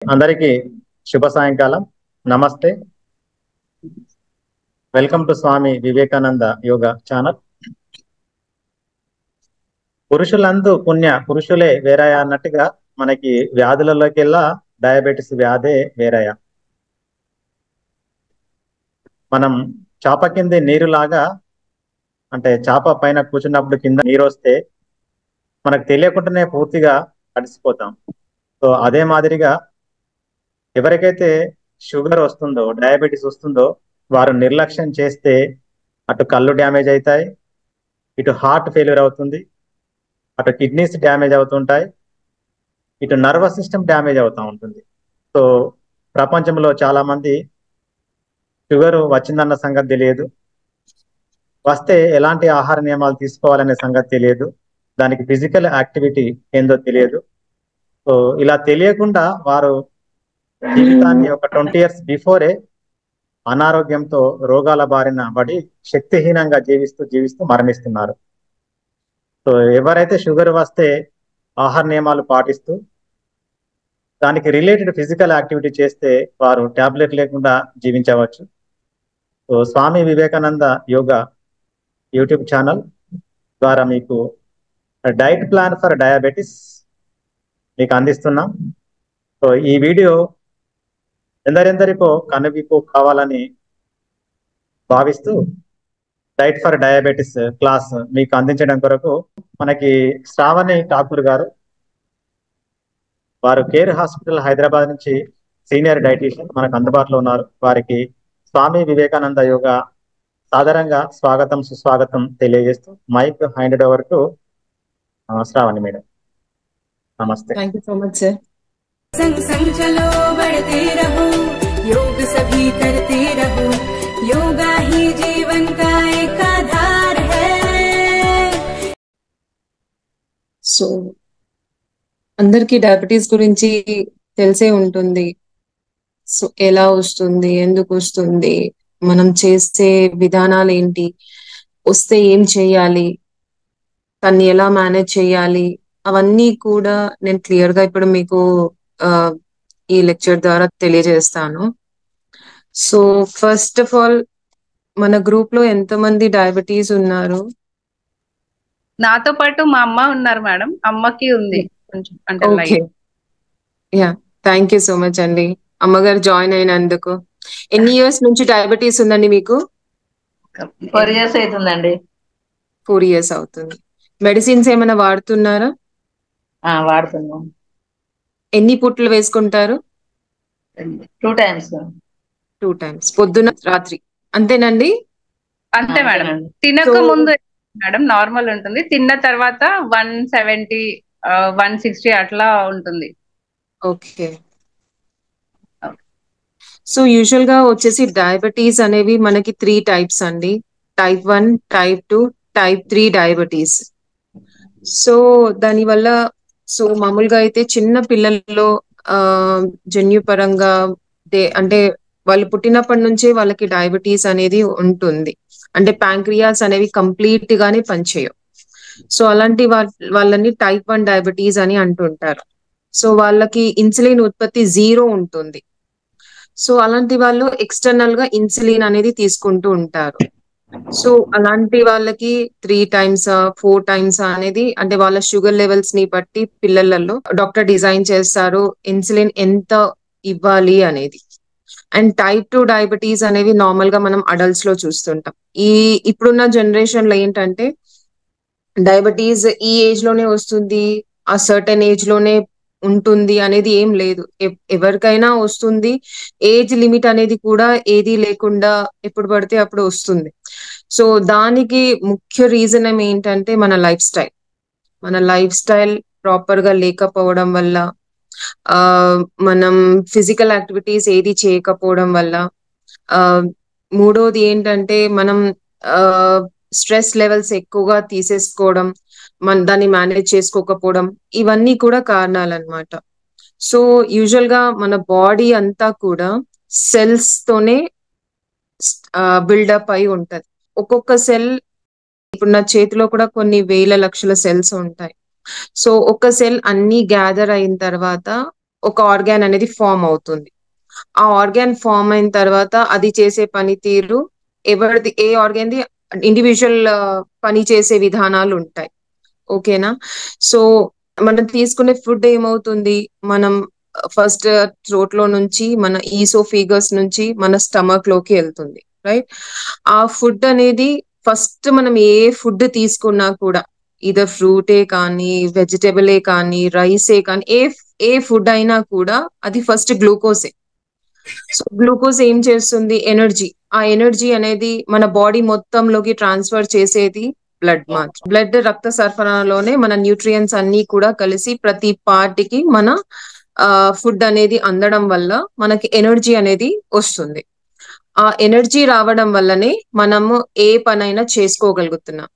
అందరికీ శుభ సాయంకాలం. నమస్తే. Welcome to Swami Vivekananda yoga channel. పురుషులందు పురుషులే వేరయ అన్నట్టుగా మనకి వ్యాధులలోకెల్లా డయాబెటిస్ వ్యాధే వేరయ. మనం చాప కింద నీరులాగా, అంటే చాప పైన కూర్చున్నప్పుడు కింద నీరు వస్తే మనకు తెలియకుండానే పూర్తిగా తడిసిపోతాం. సో అదే మాదిరిగా ఎవరికైతే షుగర్ వస్తుందో, డయాబెటీస్ వస్తుందో వారు నిర్లక్ష్యం చేస్తే అటు కళ్ళు డ్యామేజ్ అవుతాయి, ఇటు హార్ట్ ఫెయిల్యూర్ అవుతుంది, అటు కిడ్నీస్ డ్యామేజ్ అవుతుంటాయి, ఇటు నర్వస్ సిస్టమ్ డ్యామేజ్ అవుతూ ఉంటుంది. సో ప్రపంచంలో చాలా మంది షుగర్ వచ్చిందన్న సంగతి తెలియదు, వస్తే ఎలాంటి ఆహార నియమాలు తీసుకోవాలనే సంగతి తెలియదు, దానికి ఫిజికల్ యాక్టివిటీ ఏందో తెలియదు. సో ఇలా తెలియకుండా వారు జీవితాన్ని ఒక 20 years బిఫోరే అనారోగ్యంతో రోగాల బారిన పడి శక్తిహీనంగా జీవిస్తూ మరణిస్తున్నారు. సో ఎవరైతే షుగర్ వస్తే ఆహార నియమాలు పాటిస్తూ దానికి రిలేటెడ్ ఫిజికల్ యాక్టివిటీ చేస్తే వారు టాబ్లెట్ లేకుండా జీవించవచ్చు. సో స్వామి వివేకానంద యోగా యూట్యూబ్ ఛానల్ ద్వారా మీకు డైట్ ప్లాన్ ఫర్ డయాబెటిస్ మీకు అందిస్తున్నాం. సో ఈ వీడియో ఎందరెందరికో కనువిప్పు కావాలని భావిస్తూ డైట్ ఫర్ డయాబెటిస్ క్లాస్ మీకు అందించడం కొరకు మనకి శ్రావణి ఠాకూర్ గారు, వారు కేర్ హాస్పిటల్ హైదరాబాద్ నుంచి సీనియర్ డైటీషియన్ మనకు అందుబాటులో ఉన్నారు. వారికి స్వామి వివేకానంద యోగా సాధారణంగా స్వాగతం సుస్వాగతం తెలియజేస్తూ mic handed over to Sravani madam. నమస్తే. Thank you so much sir. संग संग चलो बढ़ते रहो, योग सभी करते रहो, योगा ही जीवन का एक आधार है. సో అందరికి డయాబెటీస్ గురించి తెలిసే ఉంటుంది. సో ఎలా వస్తుంది, ఎందుకు వస్తుంది, మనం చేసే విధానాలు ఏంటి, వస్తే ఏం చేయాలి, దాన్ని ఎలా మేనేజ్ చేయాలి, అవన్నీ కూడా నేను క్లియర్ గా ఇప్పుడు మీకు ఈ లెక్చర్ ద్వారా తెలియజేస్తాను. సో ఫస్ట్ ఆఫ్ ఆల్, మన గ్రూప్ లో ఎంతమంది డయాబెటీస్ ఉన్నారు? నాతో పాటు మా అమ్మ ఉన్నారు మేడం. అమ్మకి ఉంది కొంచెం, అంటే okay, yeah, thank you so much అండి అమ్మగారు జాయిన్ అయినందుకు. ఎన్ని ఇయర్స్ నుంచి డయాబెటీస్ ఉందండి మీకు? 4 years అవుతుందండి. 4 years అవుతుంది. మెడిసిన్స్ ఏమైనా వాడుతున్నారా? వాడుతున్నాం. ఎన్ని పుట్లు వేసుకుంటారు? 2 times. 2 times, పొద్దున రాత్రి, అంతేనండి? అంతే మేడం. తినక ముందు మేడం నార్మల్ ఉంటుంది, తిన్న తర్వాత 170 160 అట్లా ఉంటుంది. ఓకే. సో యూజువల్ గా వచ్చేసి డయాబెటీస్ అనేవి మనకి 3 types అండి. Type 1, type 2, type 3 diabetes. So దానివల్ల మామూలుగా అయితే చిన్న పిల్లల్లో జన్యుపరంగా అంటే వాళ్ళు పుట్టినప్పటి నుంచే వాళ్ళకి డయాబెటీస్ అనేది ఉంటుంది. అంటే ప్యాంక్రియాస్ అనేవి కంప్లీట్ గానే పనిచేయవు. సో అలాంటి వాళ్ళని టైప్ 1 డయాబెటీస్ అని అంటుంటారు. సో వాళ్ళకి ఇన్సులిన్ ఉత్పత్తి 0 ఉంటుంది. సో అలాంటి వాళ్ళు ఎక్స్టర్నల్ గా ఇన్సులిన్ అనేది తీసుకుంటూ ఉంటారు. సో అలాంటి వాళ్ళకి 3 times 4 times అనేది, అంటే వాళ్ళ షుగర్ లెవెల్స్ ని బట్టి పిల్లలలో డాక్టర్ డిజైన్ చేస్తారు ఇన్సులిన్ ఎంత ఇవ్వాలి అనేది. అండ్ టైప్ 2 డయాబెటీస్ అనేవి నార్మల్ గా మనం అడల్ట్స్ లో చూస్తుంటాం. ఇప్పుడున్న జనరేషన్ లో ఏంటంటే డయాబెటీస్ ఈ ఏజ్ లోనే వస్తుంది, ఆ సర్టెన్ ఏజ్ లోనే ఉంటుంది అనేది ఏం లేదు. ఎవరికైనా వస్తుంది. ఏజ్ లిమిట్ అనేది కూడా ఏది లేకుండా ఎప్పుడు పడితే అప్పుడు వస్తుంది. సో దానికి ముఖ్య రీజన్ ఏంటంటే మన లైఫ్ స్టైల్ ప్రాపర్ గా లేకపోవడం వల్ల, మనం ఫిజికల్ యాక్టివిటీస్ ఏది చేయకపోవడం వల్ల, మూడోది ఏంటంటే మనం స్ట్రెస్ లెవెల్స్ ఎక్కువగా తీసేసుకోవడం, దాన్ని మేనేజ్ చేసుకోకపోవడం, ఇవన్నీ కూడా కారణాలు అన్నమాట. సో యూజువల్ గా మన బాడీ అంతా కూడా సెల్స్ తోనే బిల్డప్ అయి ఉంటది. ఒక్కొక్క సెల్, ఇప్పుడు నా చేతిలో కూడా కొన్ని వేల లక్షల సెల్స్ ఉంటాయి. సో ఒక సెల్ అన్ని గ్యాదర్ అయిన తర్వాత ఒక ఆర్గాన్ అనేది ఫామ్ అవుతుంది. ఆ ఆర్గాన్ ఫామ్ అయిన తర్వాత అది చేసే పనితీరు ఎవరిది ఏ ఆర్గాన్ ది ఇండివిజువల్ పని చేసే విధానాలు ఉంటాయి. ఓకేనా? సో మనం తీసుకునే ఫుడ్ ఏమవుతుంది, మనం ఫస్ట్ థ్రోట్ లో నుంచి మన ఈసోఫిగస్ నుంచి మన స్టమక్ లోకి వెళ్తుంది, రైట్? ఆ ఫుడ్ అనేది ఫస్ట్ మనం ఏ ఫుడ్ తీసుకున్నా కూడా ఇదర్ ఫ్రూటే కానీ, వెజిటబులే కానీ, రైసే కానీ, ఏ ఫుడ్ అయినా కూడా అది ఫస్ట్ గ్లూకోజే. సో గ్లూకోజ్ ఏం చేస్తుంది, ఎనర్జీ. ఆ ఎనర్జీ అనేది మన బాడీ మొత్తంలోకి ట్రాన్స్ఫర్ చేసేది బ్లడ్ మాత్రం. బ్లడ్ రక్త సరఫరాలోనే మన న్యూట్రియంట్స్ అన్ని కూడా కలిసి ప్రతి పార్టీకి మన ఫుడ్ అనేది అందడం వల్ల మనకి ఎనర్జీ అనేది వస్తుంది. ఆ ఎనర్జీ రావడం వల్లనే మనము ఏ పనైనా చేసుకోగలుగుతున్నాం.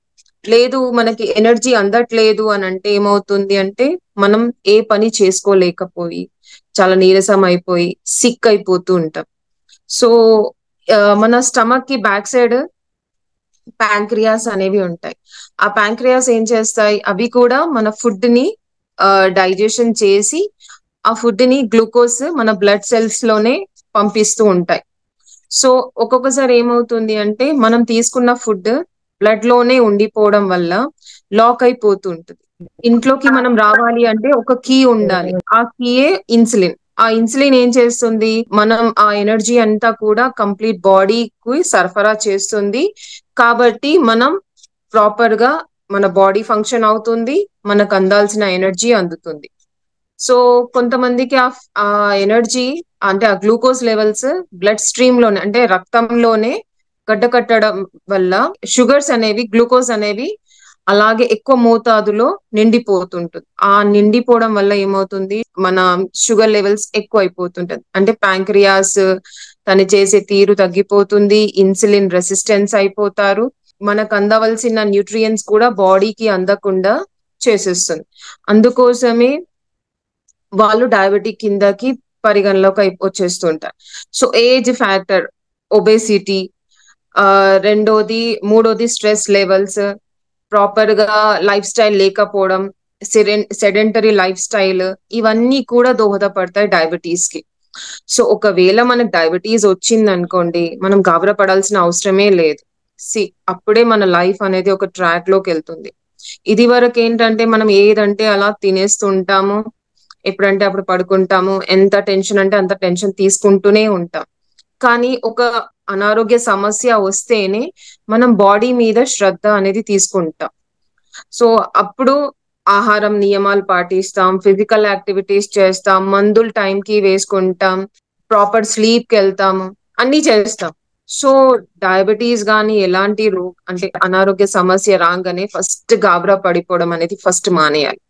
లేదు మనకి ఎనర్జీ అందట్లేదు అని అంటే ఏమవుతుంది అంటే మనం ఏ పని చేసుకోలేకపోయి చాలా నీరసం అయిపోయి సిక్ అయిపోతూ ఉంటాం. సో మన స్టమక్ కి బ్యాక్ సైడ్ ప్యాంక్రియాస్ అనేవి ఉంటాయి. ఆ ప్యాంక్రియాస్ ఏం చేస్తాయి, అవి కూడా మన ఫుడ్ ని డైజెషన్ చేసి ఆ ఫుడ్ ని గ్లూకోజ్ మన బ్లడ్ సెల్స్ లోనే పంపిస్తూ ఉంటాయి. సో ఒక్కొక్కసారి ఏమవుతుంది అంటే మనం తీసుకున్న ఫుడ్ బ్లడ్ లోనే ఉండిపోవడం వల్ల లాక్ అయిపోతూ ఉంటుంది. ఇంట్లోకి మనం రావాలి అంటే ఒక కీ ఉండాలి, ఆ కీయే ఇన్సులిన్. ఆ ఇన్సులిన్ ఏం చేస్తుంది, మనం ఆ ఎనర్జీ అంతా కూడా కంప్లీట్ బాడీకి సరఫరా చేస్తుంది. కాబట్టి మనం ప్రాపర్ గా మన బాడీ ఫంక్షన్ అవుతుంది, మనకు అందాల్సిన ఎనర్జీ అందుతుంది. సో కొంతమందికి ఆ ఎనర్జీ అంటే ఆ గ్లూకోజ్ లెవెల్స్ బ్లడ్ స్ట్రీమ్ లోనే అంటే రక్తంలోనే గడ్డ కట్టడం వల్ల షుగర్స్ అనేవి గ్లూకోజ్ అనేవి అలాగే ఎక్కువ మోతాదులో నిండిపోతుంటుంది. ఆ నిండిపోవడం వల్ల ఏమవుతుంది, మన షుగర్ లెవెల్స్ ఎక్కువ అయిపోతుంటది. అంటే ప్యాంక్రియాస్ తను చేసే తీరు తగ్గిపోతుంది, ఇన్సులిన్ రెసిస్టెన్స్ అయిపోతారు, మనకు అందవలసిన న్యూట్రియంట్స్ కూడా బాడీకి అందకుండా చేసేస్తుంది. అందుకోసమే వాళ్ళు డయాబెటిక్ కిందకి పరిగణలోకి వచ్చేస్తుంటారు. సో ఏజ్ ఫ్యాక్టర్, ఒబేసిటీ, మూడోది స్ట్రెస్ లెవెల్స్, ప్రాపర్ గా లైఫ్ స్టైల్ లేకపోవడం, సెడెంటరీ లైఫ్ స్టైల్, ఇవన్నీ కూడా దోహదపడతాయి డయాబెటీస్ కి. సో ఒకవేళ మనకు డయాబెటీస్ వచ్చింది అనుకోండి, మనం గాబరా పడాల్సిన అవసరమే లేదు. అప్పుడే మన లైఫ్ అనేది ఒక ట్రాక్ లోకి వెళ్తుంది. ఇది వరకు ఏంటంటే మనం ఏదంటే అలా తినేస్తుంటాము, ఎప్పుడంటే అప్పుడు పడుకుంటాము, ఎంత టెన్షన్ అంటే అంత టెన్షన్ తీసుకుంటూనే ఉంటాం. కానీ ఒక అనారోగ్య సమస్య వస్తేనే మనం బాడీ మీద శ్రద్ధ అనేది తీసుకుంటాం. సో అప్పుడు ఆహారం నియమాలు పాటిస్తాం, ఫిజికల్ యాక్టివిటీస్ చేస్తాం, మందులు టైంకి వేసుకుంటాం, ప్రాపర్ స్లీప్ కి వెళ్తాము, అన్ని చేస్తాం. సో డయాబెటీస్ గానీ ఎలాంటి అంటే అనారోగ్య సమస్య రాగానే ఫస్ట్ గాబరా పడిపోవడం అనేది ఫస్ట్ మానేయాలి,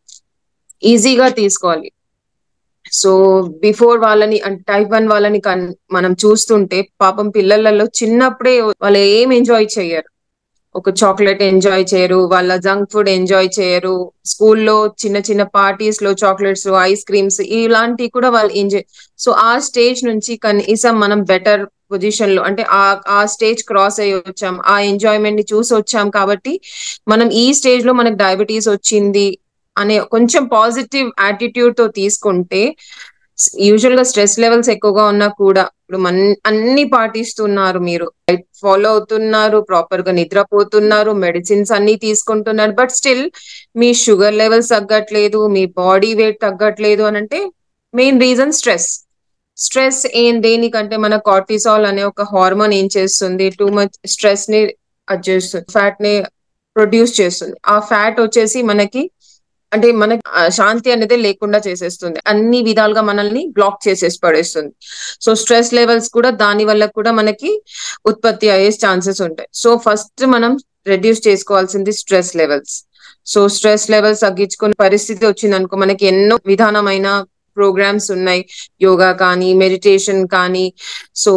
ఈజీగా తీసుకోవాలి. సో బిఫోర్ వాళ్ళని టైప్ 1 వాళ్ళని మనం చూస్తుంటే పాపం పిల్లలలో చిన్నప్పుడే వాళ్ళు ఏం ఎంజాయ్ చేయరు, ఒక చాక్లెట్ ఎంజాయ్ చేయరు, వాళ్ళ జంక్ ఫుడ్ ఎంజాయ్ చేయరు, స్కూల్లో చిన్న చిన్న పార్టీస్ లో చాక్లెట్స్, ఐస్ క్రీమ్స్ ఇలాంటివి కూడా వాళ్ళు ఎంజాయ్. సో ఆ స్టేజ్ నుంచి కనీసం మనం బెటర్ పొజిషన్ లో అంటే ఆ స్టేజ్ క్రాస్ అయ్యి వచ్చాం, ఆ ఎంజాయ్మెంట్ ని చూసి వచ్చాం. కాబట్టి మనం ఈ స్టేజ్ లో మనకు డయాబెటీస్ వచ్చింది అనే కొంచెం పాజిటివ్ యాటిట్యూడ్ తో తీసుకుంటే, యూజువల్ గా స్ట్రెస్ లెవెల్స్ ఎక్కువగా ఉన్నా కూడా ఇప్పుడు అన్ని పాటిస్తున్నారు, మీరు ఫాలో అవుతున్నారు, ప్రాపర్ గా నిద్రపోతున్నారు, మెడిసిన్స్ అన్ని తీసుకుంటున్నారు, but still me sugar levels తగ్గట్లేదు, మీ బాడీ వెయిట్ తగ్గట్లేదు అని అంటే మెయిన్ రీజన్ స్ట్రెస్ దేనికంటే మన కార్టిసాల్ అనే ఒక హార్మోన్ ఏం చేస్తుంది, టూ మచ్ స్ట్రెస్ ని చేస్తుంది, ఫ్యాట్ ని ప్రొడ్యూస్ చేస్తుంది. ఆ ఫ్యాట్ వచ్చేసి మనకి అంటే మనకి శాంతి అనేది లేకుండా చేసేస్తుంది, అన్ని విధాలుగా మనల్ని బ్లాక్ చేసేసి పడేస్తుంది. సో స్ట్రెస్ లెవెల్స్ కూడా దాని వల్ల కూడా మనకి ఉత్పత్తి అయ్యే ఛాన్సెస్ ఉంటాయి. సో ఫస్ట్ మనం రెడ్యూస్ చేసుకోవాల్సింది stress levels. So stress levels తగ్గించుకునే పరిస్థితి వచ్చింది అనుకో, మనకి ఎన్నో విధానమైన ప్రోగ్రామ్స్ ఉన్నాయి, యోగా కానీ, మెడిటేషన్ కానీ. సో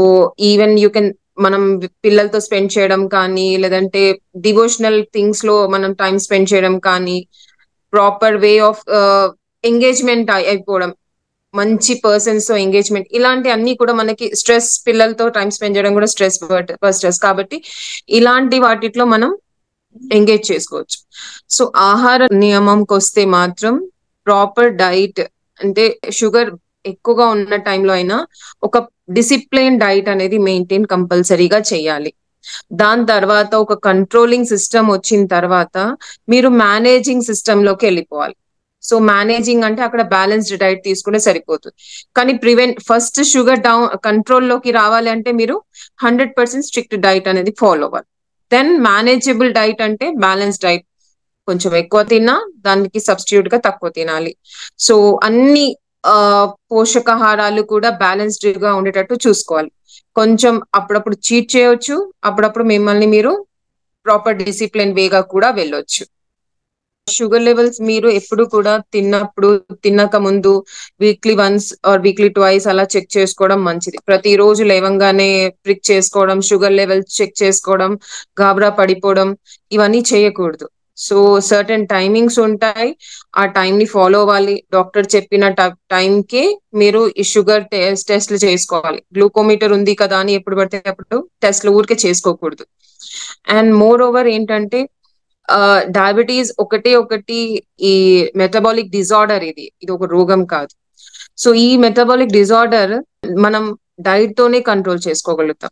ఈవెన్ యూ కెన్ మనం పిల్లలతో స్పెండ్ చేయడం కానీ, లేదంటే డివోషనల్ థింగ్స్ లో మనం టైం స్పెండ్ చేయడం కానీ, ప్రాపర్ వే ఆఫ్ ఎంగేజ్మెంట్ అయిపోవడం, మంచి పర్సన్స్ తో ఎంగేజ్మెంట్, ఇలాంటి అన్ని కూడా మనకి స్ట్రెస్, పిల్లలతో టైం స్పెండ్ చేయడం కూడా స్ట్రెస్ స్ట్రెస్ కాబట్టి ఇలాంటి వాటిలో మనం ఎంగేజ్ చేసుకోవచ్చు. సో ఆహార నియమంకి వస్తే మాత్రం ప్రాపర్ డైట్, అంటే షుగర్ ఎక్కువగా ఉన్న టైంలో అయినా ఒక డిసిప్లిన్ డైట్ అనేది మెయింటైన్ కంపల్సరీగా చేయాలి. దాని తర్వాత ఒక కంట్రోలింగ్ సిస్టమ్ వచ్చిన తర్వాత మీరు మేనేజింగ్ సిస్టమ్ లోకి వెళ్ళిపోవాలి. సో మేనేజింగ్ అంటే అక్కడ బ్యాలెన్స్డ్ డైట్ తీసుకుంటే సరిపోతుంది. కానీ ఫస్ట్ షుగర్ డౌన్ కంట్రోల్లోకి రావాలి అంటే మీరు 100% స్ట్రిక్ట్ డైట్ అనేది ఫాలో అవ్వాలి. దెన్ మేనేజబుల్ డైట్ అంటే బ్యాలెన్స్ డైట్, కొంచెం ఎక్కువ తిన్నా దానికి సబ్స్టిట్యూట్ గా తక్కువ తినాలి. సో అన్ని పోషకాహారాలు కూడా బ్యాలెన్స్డ్ గా ఉండేటట్టు చూసుకోవాలి. కొంచెం అప్పుడప్పుడు చీట్ చేయొచ్చు, అప్పుడప్పుడు మిమ్మల్ని మీరు ప్రాపర్ డిసిప్లిన్ వేగా కూడా వెళ్ళొచ్చు. షుగర్ లెవెల్స్ మీరు ఎప్పుడు కూడా తినక ముందు weekly once or weekly twice అలా చెక్ చేసుకోవడం మంచిది. ప్రతిరోజు లేవంగానే ప్రిక్ చేసుకోవడం, షుగర్ లెవెల్స్ చెక్ చేసుకోవడం, గాబరా పడిపోవడం ఇవన్నీ చేయకూడదు. సో సర్టెన్ టైమింగ్స్ ఉంటాయి, ఆ టైం ని ఫాలో అవ్వాలి. డాక్టర్ చెప్పిన టైంకి మీరు ఈ షుగర్ టెస్ట్లు చేసుకోవాలి. గ్లూకోమీటర్ ఉంది కదా అని ఎప్పుడు పడితే అప్పుడు టెస్ట్లు ఊరికే చేసుకోకూడదు. అండ్ మోర్ ఓవర్ ఏంటంటే డయాబెటీస్ ఒకటి ఈ మెటబాలిక్ డిజార్డర్, ఇది ఒక రోగం కాదు. సో ఈ మెటబాలిక్ డిజార్డర్ మనం డైట్ తోనే కంట్రోల్ చేసుకోగలుగుతాం,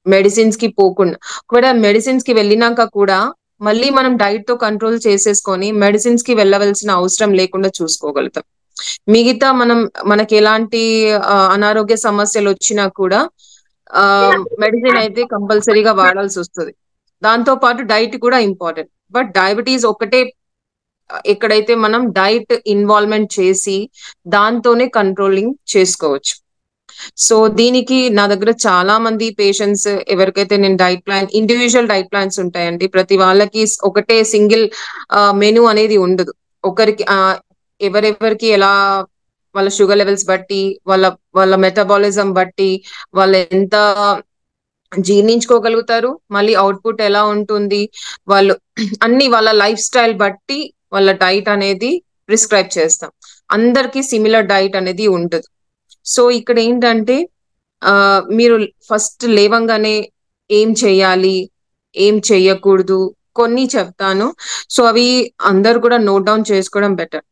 మెడిసిన్స్ కి పోకుండా. ఒకవేళ మెడిసిన్స్ కి వెళ్ళినాక కూడా మళ్ళీ మనం డైట్ తో కంట్రోల్ చేసేసుకొని మెడిసిన్స్ కి వెళ్ళవలసిన అవసరం లేకుండా చూసుకోగలుగుతాం. మిగతా మనకి ఎలాంటి అనారోగ్య సమస్యలు వచ్చినా కూడా మెడిసిన్ అయితే కంపల్సరీగా వాడాల్సి వస్తుంది. దాంతో పాటు డైట్ కూడా ఇంపార్టెంట్. బట్ డయాబెటీస్ ఒకటే ఎక్కడైతే మనం డైట్ ఇన్వాల్వ్మెంట్ చేసి దాంతోనే కంట్రోలింగ్ చేసుకోవచ్చు. సో దీనికి నా దగ్గర చాలా మంది పేషెంట్స్, ఎవరికైతే నేను diet plan, individual diet plans ఉంటాయండి. ప్రతి వాళ్ళకి ఒకటే సింగిల్ మెనూ అనేది ఉండదు. ఒకరికి ఎవరెవరికి ఎలా వాళ్ళ షుగర్ లెవెల్స్ బట్టి, వాళ్ళ మెటబాలిజం బట్టి, వాళ్ళు ఎంత జీర్ణించుకోగలుగుతారు, మళ్ళీ అవుట్పుట్ ఎలా ఉంటుంది, వాళ్ళు అన్ని వాళ్ళ లైఫ్ స్టైల్ బట్టి వాళ్ళ డైట్ అనేది ప్రిస్క్రైబ్ చేస్తాం. అందరికి సిమిలర్ డైట్ అనేది ఉండదు. సో ఇక్కడ ఏంటంటే మీరు ఫస్ట్ లేవంగానే ఏం చేయాలి, ఏం చెయ్యకూడదు కొన్ని చెప్తాను. సో అవి అందరు కూడా నోట్ డౌన్ చేసుకోవడం బెటర్.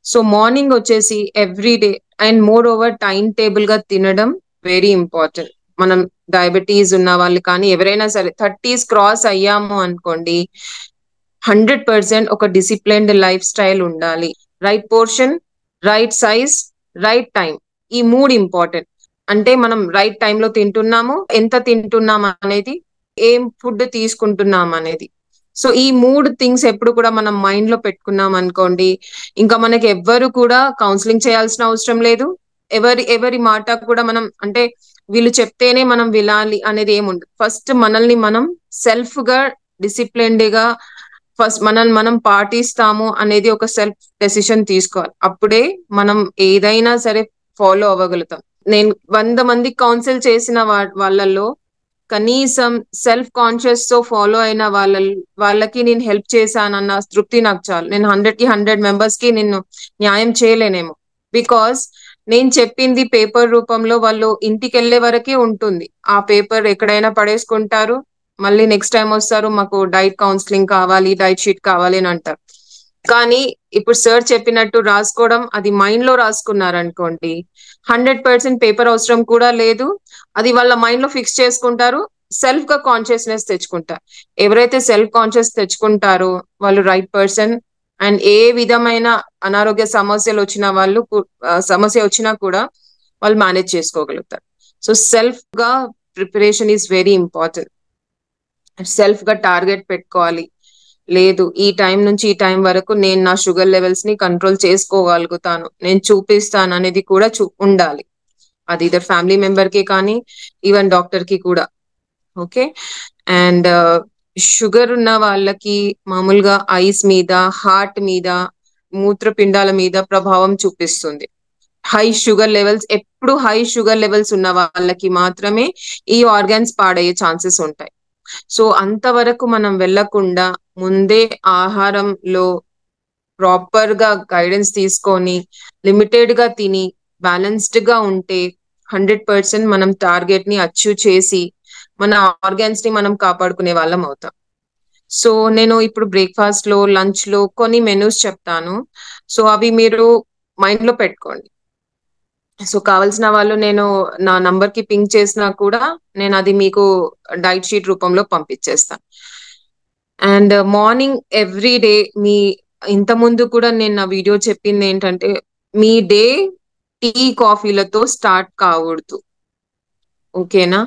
సో మార్నింగ్ వచ్చేసి every day and more over time table గా తినడం వెరీ ఇంపార్టెంట్. మనం డయాబెటీస్ ఉన్న వాళ్ళు కానీ ఎవరైనా సరే 30s క్రాస్ అయ్యాము అనుకోండి, 100% ఒక డిసిప్లిన్డ్ లైఫ్ స్టైల్ ఉండాలి. Right portion, right size, right time, ఈ 3 ఇంపార్టెంట్. అంటే మనం రైట్ టైంలో తింటున్నాము, ఎంత తింటున్నాము అనేది, ఏం ఫుడ్ తీసుకుంటున్నాం అనేది. సో ఈ 3 థింగ్స్ ఎప్పుడు కూడా మనం మైండ్ లో పెట్టుకున్నాం అనుకోండి, ఇంకా మనకి ఎవ్వరు కూడా కౌన్సిలింగ్ చేయాల్సిన అవసరం లేదు. ఎవరి మాట కూడా మనం అంటే వీళ్ళు చెప్తేనే మనం వినాలి అనేది ఏముండదు. ఫస్ట్ మనల్ని మనం సెల్ఫ్ గా డిసిప్లిన్డ్ గా ఫస్ట్ మనం పాటిస్తాము అనేది ఒక సెల్ఫ్ డెసిషన్ తీసుకోవాలి. అప్పుడే మనం ఏదైనా సరే ఫాలో అవ్వగలుగుతాం. నేను 100 మందికి కౌన్సిల్ చేసిన వాళ్ళల్లో కనీసం సెల్ఫ్ కాన్షియస్ తో ఫాలో అయిన వాళ్ళకి నేను హెల్ప్ చేశానన్న తృప్తి నాకు చాలు. నేను 100కి 100 మెంబర్స్ కి నేను న్యాయం చేయలేనేమో, బికాస్ నేను చెప్పింది పేపర్ రూపంలో వాళ్ళు ఇంటికి వెళ్ళే వరకే ఉంటుంది. ఆ పేపర్ ఎక్కడైనా పడేసుకుంటారు, మళ్ళీ నెక్స్ట్ టైం వస్తారు, మాకు డైట్ కౌన్సిలింగ్ కావాలి, డైట్ షీట్ కావాలి అని అంటారు. కానీ ఇప్పుడు సార్ చెప్పినట్టు రాసుకోవడం, అది మైండ్ లో రాసుకున్నారనుకోండి, 100% పేపర్ అవసరం కూడా లేదు. అది వాళ్ళ మైండ్ లో ఫిక్స్ చేసుకుంటారు, సెల్ఫ్ గా కాన్షియస్నెస్ తెచ్చుకుంటారు. ఎవరైతే సెల్ఫ్ కాన్షియస్ తెచ్చుకుంటారో వాళ్ళు రైట్ పర్సన్. అండ్ ఏ విధమైన అనారోగ్య సమస్యలు సమస్య వచ్చినా కూడా వాళ్ళు మేనేజ్ చేసుకోగలుగుతారు. సో సెల్ఫ్ గా preparation is very important. Self గా టార్గెట్ పెట్టుకోవాలి, లేదు ఈ టైం నుంచి ఈ టైం వరకు నేను నా షుగర్ లెవెల్స్ ని కంట్రోల్ చేసుకోగలుగుతాను, నేను చూపిస్తాను అనేది కూడా ఉండాలి. అది ఇద్దరు ఫ్యామిలీ మెంబర్ కి కానీ ఈవెన్ డాక్టర్ కి కూడా. ఓకే. అండ్ షుగర్ ఉన్న వాళ్ళకి మామూలుగా ఐస్ మీద, హార్ట్ మీద, మూత్రపిండాల మీద ప్రభావం చూపిస్తుంది. హై షుగర్ లెవెల్స్, ఎప్పుడు హై షుగర్ లెవెల్స్ ఉన్న వాళ్ళకి మాత్రమే ఈ ఆర్గాన్స్ పాడయ్యే ఛాన్సెస్ ఉంటాయి. సో అంతవరకు మనం వెళ్లకుండా ముందే ఆహారంలో ప్రాపర్ గా గైడెన్స్ తీసుకొని లిమిటెడ్ గా తిని బ్యాలెన్స్డ్ గా ఉంటే 100% మనం టార్గెట్ ని అచీవ్ చేసి మన ఆర్గాన్స్ ని మనం కాపాడుకునే వాళ్ళం అవుతాం. సో నేను ఇప్పుడు బ్రేక్ఫాస్ట్ లో, లంచ్ లో కొన్ని మెనూస్ చెప్తాను. సో అవి మీరు మైండ్ లో పెట్టుకోండి. సో కావాల్సిన వాళ్ళు నేను నా నంబర్ కి పింక్ చేసినా కూడా నేను అది మీకు డైట్ షీట్ రూపంలో పంపించేస్తాను. అండ్ మార్నింగ్ ఎవ్రీ డే మీ ఇంత ముందు కూడా నేను నా వీడియో చెప్పింది ఏంటంటే మీ డే టీ కాఫీలతో స్టార్ట్ కాకూడదు. ఓకేనా?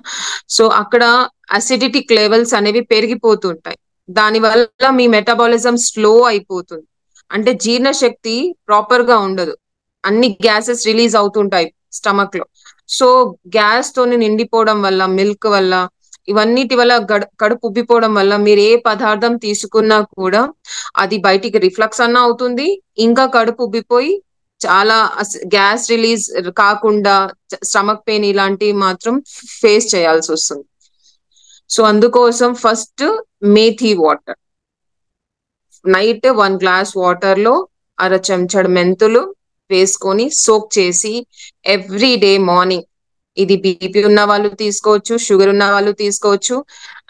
సో అక్కడ అసిడిటిక్ లెవెల్స్ అనేవి పెరిగిపోతుంటాయి. దానివల్ల మీ మెటబాలిజం స్లో అయిపోతుంది. అంటే జీర్ణశక్తి ప్రాపర్ గా ఉండదు. అన్ని గ్యాసెస్ రిలీజ్ అవుతుంటాయి స్టమక్ లో. సో గ్యాస్ తోని నిండిపోవడం వల్ల, మిల్క్ వల్ల, ఇవన్నిటి వల్ల కడుపు ఉబ్బిపోవడం వల్ల మీరు ఏ పదార్థం తీసుకున్నా కూడా అది బయటికి రిఫ్లక్స్ అన్న అవుతుంది. ఇంకా కడుపు ఉబ్బిపోయి చాలా గ్యాస్ రిలీజ్ కాకుండా స్టమక్ పెయిన్ ఇలాంటివి మాత్రం ఫేస్ చేయాల్సి వస్తుంది. సో అందుకోసం first methi water, night 1 glass water లో అర చెంచాడు మెంతులు వేసుకొని సోక్ చేసి ఎవ్రీ డే మార్నింగ్, ఇది బీపీ ఉన్న వాళ్ళు తీసుకోవచ్చు, షుగర్ ఉన్న వాళ్ళు తీసుకోవచ్చు,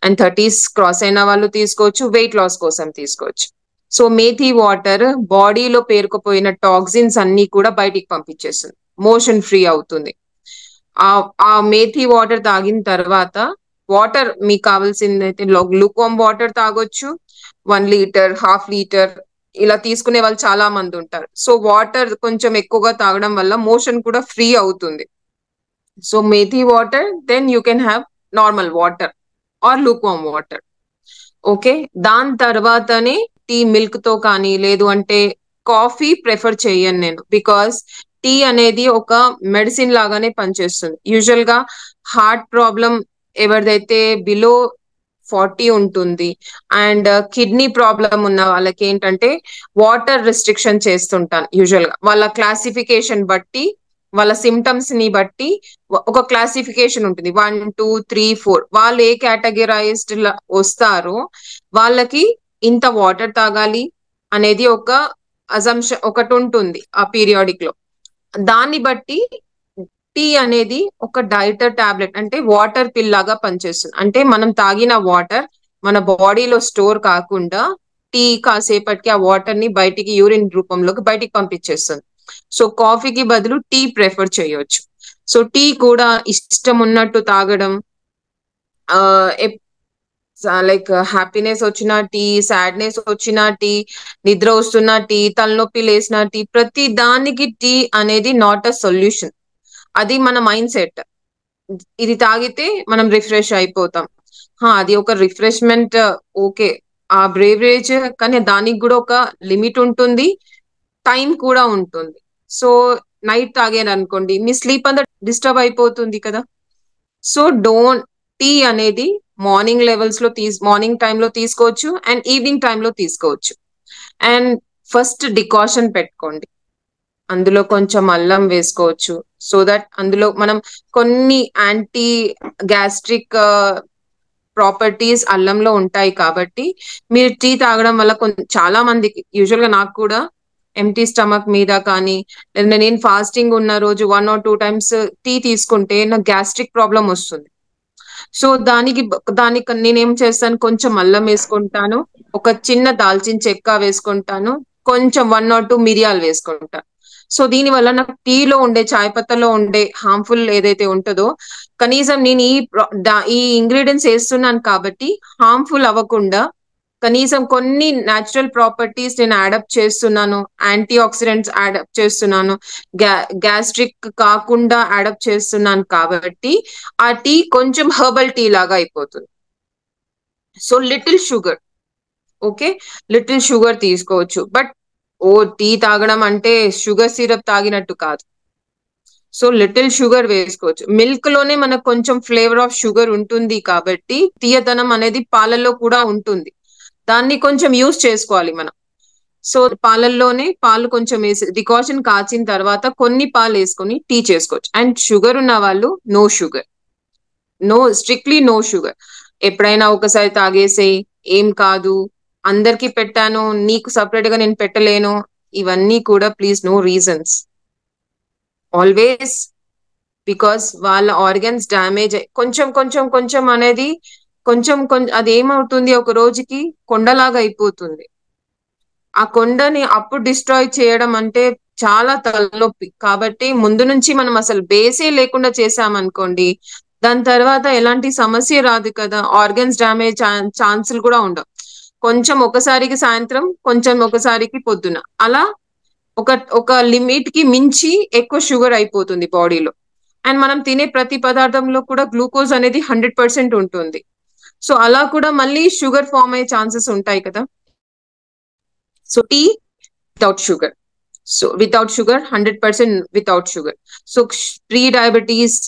అండ్ 30s క్రాస్ అయిన వాళ్ళు తీసుకోవచ్చు, వెయిట్ లాస్ కోసం తీసుకోవచ్చు. సో మేథీ వాటర్ బాడీలో పేరుకుపోయిన టాక్సిన్స్ అన్ని కూడా బయటికి పంపించేస్తుంది, మోషన్ ఫ్రీ అవుతుంది. ఆ మేథీ వాటర్ తాగిన తర్వాత వాటర్ మీకు కావాల్సింది అయితే లూక్వామ్ వాటర్ తాగొచ్చు. 1 లీటర్, 1/2 లీటర్ ఇలా తీసుకునే వాళ్ళు చాలా మంది ఉంటారు. సో వాటర్ కొంచెం ఎక్కువగా తాగడం వల్ల మోషన్ కూడా ఫ్రీ అవుతుంది. So methi water, then you can have normal water or lukewarm water. Okay, దాని తర్వాతనే టీ మిల్క్ తో కానీ, లేదు అంటే కాఫీ ప్రిఫర్ చేయను నేను. బికాస్ టీ అనేది ఒక మెడిసిన్ లాగానే పనిచేస్తుంది. యూజువల్ గా హార్ట్ ప్రాబ్లం ఎవరిదైతే బిలో 40 ఉంటుంది అండ్ కిడ్నీ ప్రాబ్లం ఉన్న వాళ్ళకి ఏంటంటే వాటర్ రిస్ట్రిక్షన్ చేస్తుంటాను. యూజువల్ గా వాళ్ళ క్లాసిఫికేషన్ బట్టి, వాళ్ళ సిమ్టమ్స్ ని బట్టి ఒక క్లాసిఫికేషన్ ఉంటుంది, 1, 2, 3, 4. వాళ్ళు ఏ కేటగిరైజ్డ్ వస్తారో వాళ్ళకి ఇంత వాటర్ తాగాలి అనేది ఒక అజంప్షన్ ఒకటి ఉంటుంది ఆ పీరియాడిక్ లో. దాన్ని బట్టి టీ అనేది ఒక డైటర్ టాబ్లెట్, అంటే వాటర్ పిల్ లాగా పనిచేస్తుంది. అంటే మనం తాగిన వాటర్ మన బాడీలో స్టోర్ కాకుండా టీ కాసేపటికి ఆ వాటర్ ని బయటికి యూరిన్ రూపంలోకి బయటికి పంపించేస్తుంది. సో కాఫీకి బదులు టీ ప్రిఫర్ చేయొచ్చు. సో టీ కూడా ఇష్టం ఉన్నట్టు తాగడం, లైక్ హ్యాపీనెస్ వచ్చిన టీ, సాడ్నెస్ వచ్చిన టీ, నిద్ర వస్తున్న టీ, తలనొప్పి లేసిన టీ, ప్రతి దానికి టీ అనేది నాట్ అ సొల్యూషన్. అది మన మైండ్ సెట్. ఇది తాగితే మనం రిఫ్రెష్ అయిపోతాం, అది ఒక రిఫ్రెష్మెంట్, ఓకే ఆ బ్రేవరేజ్, కానీ దానికి కూడా ఒక లిమిట్ ఉంటుంది, టైం కూడా ఉంటుంది. సో నైట్ తాగాను అనుకోండి, మీ స్లీప్ అంతా డిస్టర్బ్ అయిపోతుంది కదా. సో టీ అనేది మార్నింగ్ లెవెల్స్ లో మార్నింగ్ టైంలో తీసుకోవచ్చు అండ్ ఈవినింగ్ టైంలో తీసుకోవచ్చు. అండ్ ఫస్ట్ డికాషన్ పెట్టుకోండి, అందులో కొంచెం అల్లం వేసుకోవచ్చు. సో దట్ అందులో మనం కొన్ని యాంటీ గ్యాస్ట్రిక్ ప్రాపర్టీస్ అల్లంలో ఉంటాయి కాబట్టి మీరు టీ తాగడం వల్ల చాలా మందికి, యూజువల్ గా నాకు కూడా ఎంటీ స్టమక్ మీద కానీ, లేదా నేను ఫాస్టింగ్ ఉన్న రోజు 1 or 2 times టీ తీసుకుంటే నాకు గ్యాస్ట్రిక్ ప్రాబ్లం వస్తుంది. సో దానికి నేనేం చేస్తాను, కొంచెం అల్లం వేసుకుంటాను, ఒక చిన్న దాల్చిన చెక్క వేసుకుంటాను, కొంచెం 1 or 2 మిరియాలు వేసుకుంటాను. సో దీని వల్ల నాకు టీలో ఉండే, చాయ్ పత్తలో ఉండే హార్మ్ఫుల్ ఏదైతే ఉంటుందో, కనీసం నేను ఈ ఇంగ్రీడియంట్స్ వేస్తున్నాను కాబట్టి హార్మ్ఫుల్ అవ్వకుండా కనీసం కొన్ని న్యాచురల్ ప్రాపర్టీస్ నేను యాడప్ చేస్తున్నాను, యాంటీ ఆక్సిడెంట్స్ యాడప్ చేస్తున్నాను, గ్యాస్ట్రిక్ కాకుండా యాడప్ చేస్తున్నాను కాబట్టి ఆ టీ కొంచెం హెర్బల్ టీ లాగా అయిపోతుంది. So little sugar, okay, little sugar తీసుకోవచ్చు. బట్ టీ తాగడం అంటే షుగర్ సిరప్ తాగినట్టు కాదు. సో లిటిల్ షుగర్ వేసుకోవచ్చు. మిల్క్ లోనే మనకు కొంచెం ఫ్లేవర్ ఆఫ్ షుగర్ ఉంటుంది కాబట్టి తీయదనం అనేది పాలల్లో కూడా ఉంటుంది, దాన్ని కొంచెం యూస్ చేసుకోవాలి మనం. సో పాలు కొంచెం వేసి డికాషన్ కాచిన తర్వాత కొన్ని పాలు వేసుకొని టీ చేసుకోవచ్చు. అండ్ షుగర్ ఉన్న వాళ్ళు no sugar, strictly no sugar. ఎప్పుడైనా ఒకసారి తాగేసేయి, ఏం కాదు, అందరికి పెట్టాను నీకు సపరేట్ గా నేను పెట్టలేను, ఇవన్నీ కూడా please no reasons. Always, because వాళ్ళ ఆర్గన్స్ డ్యామేజ్ కొంచెం కొంచెం కొంచెం అనేది కొంచెం అది ఏమవుతుంది, ఒక రోజుకి కొండలాగా అయిపోతుంది. ఆ కొండని అప్పుడు డిస్ట్రాయ్ చేయడం అంటే చాలా తలనొప్పి. కాబట్టి ముందు నుంచి మనం అసలు బేసే లేకుండా చేసామనుకోండి, దాని తర్వాత ఎలాంటి సమస్య రాదు కదా. ఆర్గన్స్ డ్యామేజ్ ఛాన్సులు కూడా ఉండవు. కొంచెం ఒకసారికి సాయంత్రం, కొంచెం ఒకసారికి పొద్దున, అలా ఒక ఒక లిమిట్ కి మించి ఎక్కువ షుగర్ అయిపోతుంది బాడీలో. అండ్ మనం తినే ప్రతి పదార్థంలో కూడా గ్లూకోజ్ అనేది 100% ఉంటుంది. సో అలా కూడా మళ్ళీ షుగర్ ఫామ్ అయ్యే ఛాన్సెస్ ఉంటాయి కదా. So tea without sugar, so without sugar, 100% without sugar. So pre diabetes,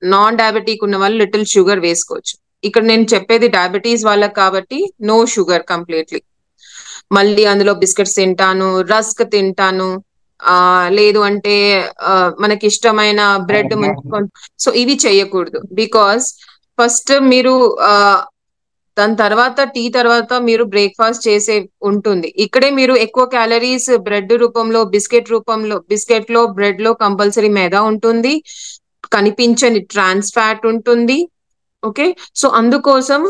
non diabetic ఉన్న వాళ్ళు లిటిల్ షుగర్ వేసుకోవచ్చు. ఇక్కడ నేను చెప్పేది డయాబెటీస్ వాళ్ళకి కాబట్టి నో షుగర్ కంప్లీట్లీ. మళ్ళీ అందులో బిస్కెట్స్ తింటాను, రస్క్ తింటాను, లేదు అంటే మనకి ఇష్టమైన బ్రెడ్ ముంచుకొని, సో ఇవి చేయకూడదు. బికాస్ ఫస్ట్ మీరు దాని తర్వాత టీ తర్వాత మీరు బ్రేక్ఫాస్ట్ చేసే ఉంటుంది. ఇక్కడే మీరు ఎక్కువ క్యాలరీస్ బ్రెడ్ రూపంలో, బిస్కెట్ లో బ్రెడ్ లో కంపల్సరీ మైదా ఉంటుంది, కనిపించని ట్రాన్స్ ఫ్యాట్ ఉంటుంది. ఓకే, సో అందుకోసం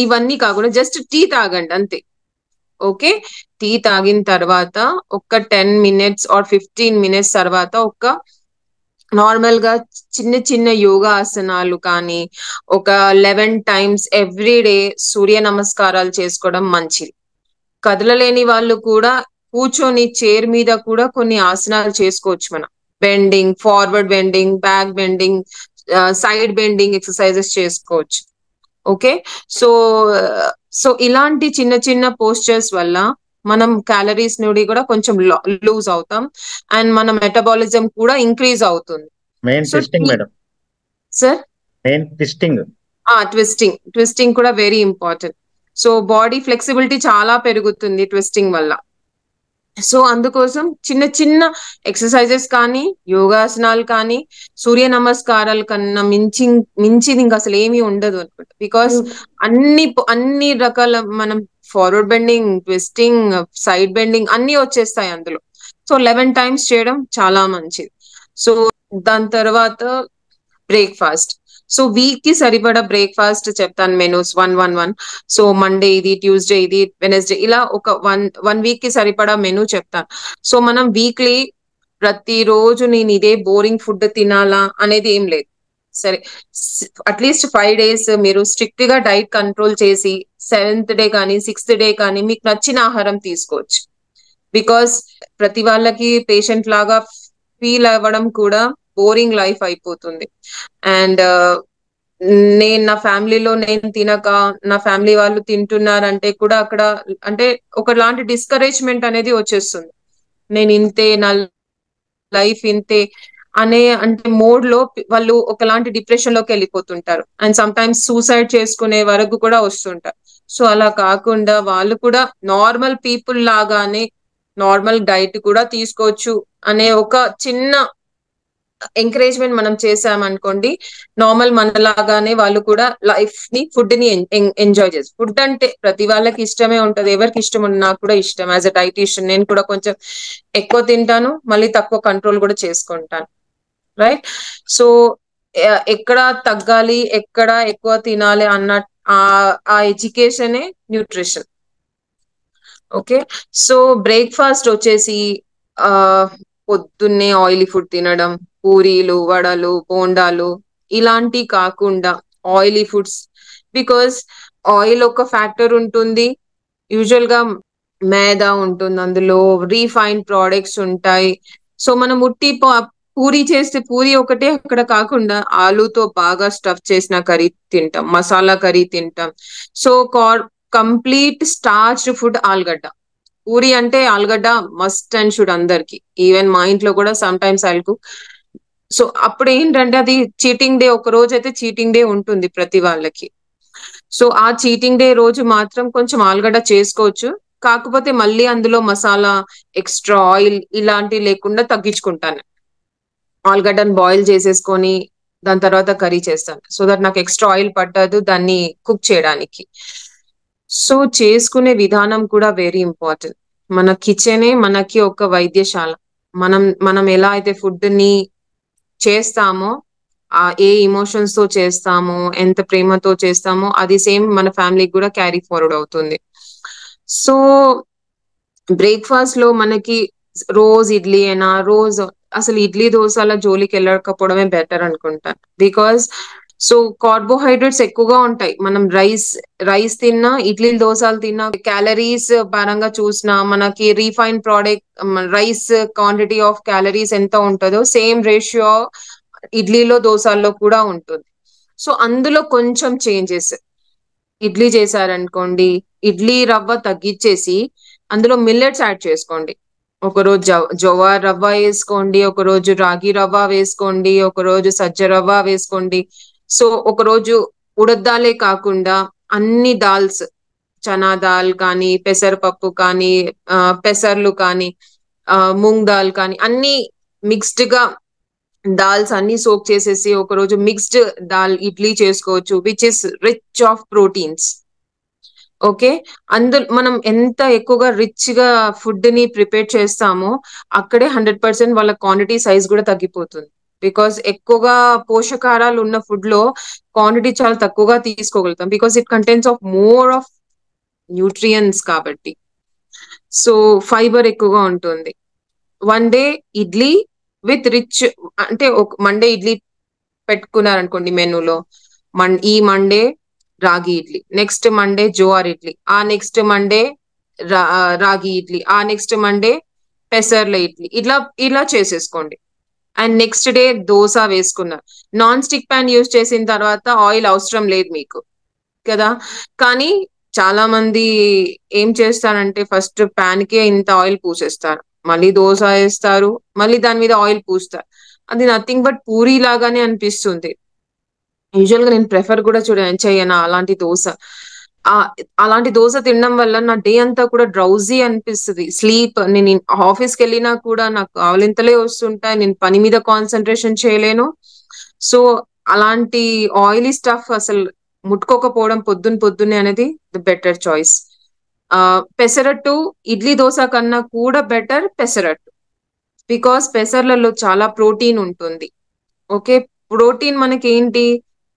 ఇవన్నీ కాకుండా జస్ట్ టీ తాగండి అంతే. ఓకే, టీ తాగిన తర్వాత ఒక 10 minutes ఆర్ 15 minutes తర్వాత ఒక నార్మల్ గా చిన్న చిన్న యోగా ఆసనాలు కానీ ఒక 11 times ఎవ్రీ డే సూర్య నమస్కారాలు చేసుకోవడం మంచిది. కదలలేని వాళ్ళు కూడా కూర్చొని చైర్ మీద కూడా కొన్ని ఆసనాలు చేసుకోవచ్చు. మనం bending, forward bending, back bending, side bending exercises చేసుకోవచ్చు. ఓకే, సో ఇలాంటి చిన్న చిన్న పోస్చర్స్ వల్ల మనం క్యాలరీస్ నుండి కూడా కొంచెం లూజ్ అవుతాం అండ్ మన మెటబాలిజం కూడా ఇంక్రీజ్ అవుతుంది. సార్ ట్విస్టింగ్ కూడా very important. So body flexibility చాలా పెరుగుతుంది ట్విస్టింగ్ వల్ల. సో అందుకోసం చిన్న చిన్న ఎక్సర్సైజెస్ కానీ, యోగాసనాలు కానీ, సూర్య నమస్కారాల కన్నా మించిది ఇంకా అసలు ఏమీ ఉండదు అనమాట. బికాస్ అన్ని రకాల మనం forward bending, twisting, side bending అన్ని వచ్చేస్తాయి అందులో. సో 11 times చేయడం చాలా మంచిది. సో దాని తర్వాత బ్రేక్ఫాస్ట్. సో వీక్ కి సరిపడా బ్రేక్ఫాస్ట్ చెప్తాను, మెనూస్ 1-1-1. సో మండే ఇది, ట్యూస్డే ఇది, వెనస్డే ఇలా ఒక వన్ వీక్ కి సరిపడా మెనూ చెప్తాను. సో మనం వీక్లీ ప్రతిరోజు నేను ఇదే బోరింగ్ ఫుడ్ తినాలా అనేది ఏం లేదు. సరే, అట్లీస్ట్ 5 days మీరు స్ట్రిక్ట్ గా డైట్ కంట్రోల్ చేసి 7th day కానీ 6th day కానీ మీకు నచ్చిన ఆహారం తీసుకోవచ్చు. బికాస్ ప్రతి వాళ్ళకి పేషెంట్ లాగా ఫీల్ అవ్వడం కూడా బోరింగ్ లైఫ్ అయిపోతుంది. అండ్ నేను నా ఫ్యామిలీలో నేను తినక నా ఫ్యామిలీ వాళ్ళు తింటున్నారంటే కూడా అక్కడ అంటే ఒకలాంటి డిస్కరేజ్మెంట్ అనేది వచ్చేస్తుంది. నేను ఇంతే, నా లైఫ్ ఇంతే అనే అంటే మోడ్ లో వాళ్ళు ఒకలాంటి డిప్రెషన్ లోకి వెళ్ళిపోతుంటారు. అండ్ సమ్ టైమ్స్ సూసైడ్ చేసుకునే వరకు కూడా వస్తుంటారు. సో అలా కాకుండా వాళ్ళు కూడా నార్మల్ పీపుల్ లాగానే నార్మల్ డైట్ కూడా తీసుకోవచ్చు అనే ఒక చిన్న ఎంకరేజ్మెంట్ మనం చేసామనుకోండి, నార్మల్ మనలాగానే వాళ్ళు కూడా లైఫ్ ని, ఫుడ్ ని ఎంజాయ్ చేస్తారు. ఫుడ్ అంటే ప్రతి వాళ్ళకి ఇష్టమే ఉంటది, ఎవరికి ఇష్టం ఉండదు. నాకు కూడా ఇష్టం. యాజ్ అ డైటీషియన్ నేను కూడా కొంచెం ఎక్కువ తింటాను, మళ్ళీ తక్కువ కంట్రోల్ కూడా చేసుకుంటాను. రైట్, సో ఎక్కడ తగ్గాలి, ఎక్కడ ఎక్కువ తినాలి అన్న ఆ ఎడ్యుకేషనే న్యూట్రిషన్. ఓకే, సో బ్రేక్ఫాస్ట్ వచ్చేసి పొద్దున్నే ఆయిలీ ఫుడ్ తినడం, పూరీలు, వడలు, బోండాలు ఇలాంటి కాకుండా ఆయిలీ ఫుడ్స్. బికాస్ ఆయిల్ ఒక ఫ్యాక్టర్ ఉంటుంది, యూజువల్ గా మైదా ఉంటుంది, అందులో రీఫైన్డ్ ప్రోడక్ట్స్ ఉంటాయి. సో మనం ఉట్టి పూరి చేస్తే పూరి ఒకటే అక్కడ కాకుండా ఆలూతో బాగా స్టఫ్ చేసిన కర్రీ తింటాం, మసాలా కర్రీ తింటాం. సో కంప్లీట్ స్టార్చ్ ఫుడ్ ఆలుగడ్డ. పూరి అంటే ఆలుగడ్డ మస్ట్ అండ్ షుడ్ అందరికి. ఈవెన్ మా ఇంట్లో కూడా సమ్ టైమ్స్ ఆలుకు. సో అప్పుడు ఏంటంటే అది చీటింగ్ డే, ఒక రోజు అయితే చీటింగ్ డే ఉంటుంది ప్రతి వాళ్ళకి. సో ఆ చీటింగ్ డే రోజు మాత్రం కొంచెం ఆలుగడ్డ చేసుకోవచ్చు. కాకపోతే మళ్ళీ అందులో మసాలా, ఎక్స్ట్రా ఆయిల్ ఇలాంటివి లేకుండా తగ్గించుకుంటాను. ఆలుగడ్డను బాయిల్ చేసేసుకొని దాని తర్వాత కర్రీ చేస్తాను. సో దట్ నాకు ఎక్స్ట్రా ఆయిల్ పట్టదు దాన్ని కుక్ చేయడానికి. సో చేసుకునే విధానం కూడా వెరీ ఇంపార్టెంట్. మన కిచెనే మనకి ఒక వైద్యశాల. మనం ఎలా అయితే ఫుడ్ ని చేస్తామో, ఏ ఇమోషన్స్ తో చేస్తామో, ఎంత ప్రేమతో చేస్తామో, అది సేమ్ మన ఫ్యామిలీకి కూడా క్యారీ ఫార్వర్డ్ అవుతుంది. సో బ్రేక్ఫాస్ట్ లో మనకి రోజు ఇడ్లీ అయినా రోజు అసలు ఇడ్లీ దోశల జోలికి వెళ్ళకపోవడమే బెటర్ అనుకుంటాను. బికాస్ సో కార్బోహైడ్రేట్స్ ఎక్కువగా ఉంటాయి. మనం రైస్ తిన్నా, ఇడ్లీ దోశలు తిన్నా, క్యాలరీస్ పరంగా చూసినా మనకి refine product rice quantity of calories ఎంత ఉంటుందో సేమ్ రేషియో ఇడ్లీలో దోశల్లో కూడా ఉంటుంది. సో అందులో కొంచెం చేంజెస్, ఇడ్లీ చేశారనుకోండి, ఇడ్లీ రవ్వ తగ్గించేసి అందులో మిల్లెట్స్ యాడ్ చేసుకోండి. ఒకరోజు జవార్ రవ్వ వేసుకోండి, ఒకరోజు రాగి రవ్వ వేసుకోండి, ఒకరోజు సజ్జ రవ్వ వేసుకోండి. సో ఒకరోజు ఉడద్ దాలే కాకుండా అన్ని దాల్స్, చనా దాల్ కానీ, పెసరపప్పు కానీ, పెసర్లు కానీ, మూంగ్ దాల్ కానీ, అన్ని మిక్స్డ్ గా దాల్స్ అన్ని సోక్ చేసేసి ఒకరోజు మిక్స్డ్ దాల్ ఇడ్లీ చేసుకోవచ్చు, which is rich of proteins. Okay, అందులో మనం ఎంత ఎక్కువగా రిచ్ గా ఫుడ్ ని ప్రిపేర్ చేస్తామో అక్కడే 100% వాళ్ళ క్వాంటిటీ సైజ్ కూడా తగ్గిపోతుంది. బికాస్ ఎక్కువగా పోషకాహారాలు ఉన్న ఫుడ్ లో క్వాంటిటీ చాలా తక్కువగా తీసుకోగలుగుతాం, because it contains of more of nutrients కాబట్టి. సో ఫైబర్ ఎక్కువగా ఉంటుంది. One day idli with rich, అంటే ఒక మండే ఇడ్లీ పెట్టుకున్నారనుకోండి మెనూలో, ఈ Monday ragi idli, next Monday jowar idli, ఆ నెక్స్ట్ మండే రాగి ఇడ్లీ, ఆ నెక్స్ట్ మండే పెసర్ల ఇడ్లీ, ఇలా చేసేసుకోండి. అండ్ నెక్స్ట్ డే దోశ వేసుకున్నారు. నాన్ స్టిక్ ప్యాన్ యూజ్ చేసిన తర్వాత ఆయిల్ అవసరం లేదు మీకు కదా. కానీ చాలా మంది ఏం చేస్తారంటే ఫస్ట్ ప్యాన్ కే ఇంత ఆయిల్ పూసేస్తారు, మళ్ళీ దోశ వేస్తారు, మళ్ళీ దాని మీద ఆయిల్ పూస్తారు. అది నథింగ్ బట్ పూరి లాగానే అనిపిస్తుంది. యూజువల్ గా నేను ప్రిఫర్ కూడా చేయను అలాంటి దోశ. అలాంటి దోశ తినడం వల్ల నా డే అంతా కూడా డ్రౌజీ అనిపిస్తుంది. స్లీప్, నేను ఆఫీస్కి వెళ్ళినా కూడా నాకు ఆవలింతలే వస్తుంటాయి, నేను పని మీద కాన్సన్ట్రేషన్ చేయలేను. సో అలాంటి ఆయిలీ స్టఫ్ అసలు ముట్టుకోకపోవడం పొద్దున్నే అనేది the better choice. Pesarattu idli dosa కన్నా కూడా బెటర్ పెసరట్టు, బికాస్ పెసర్లలో చాలా ప్రోటీన్ ఉంటుంది. ఓకే, ప్రోటీన్ మనకి ఏంటి,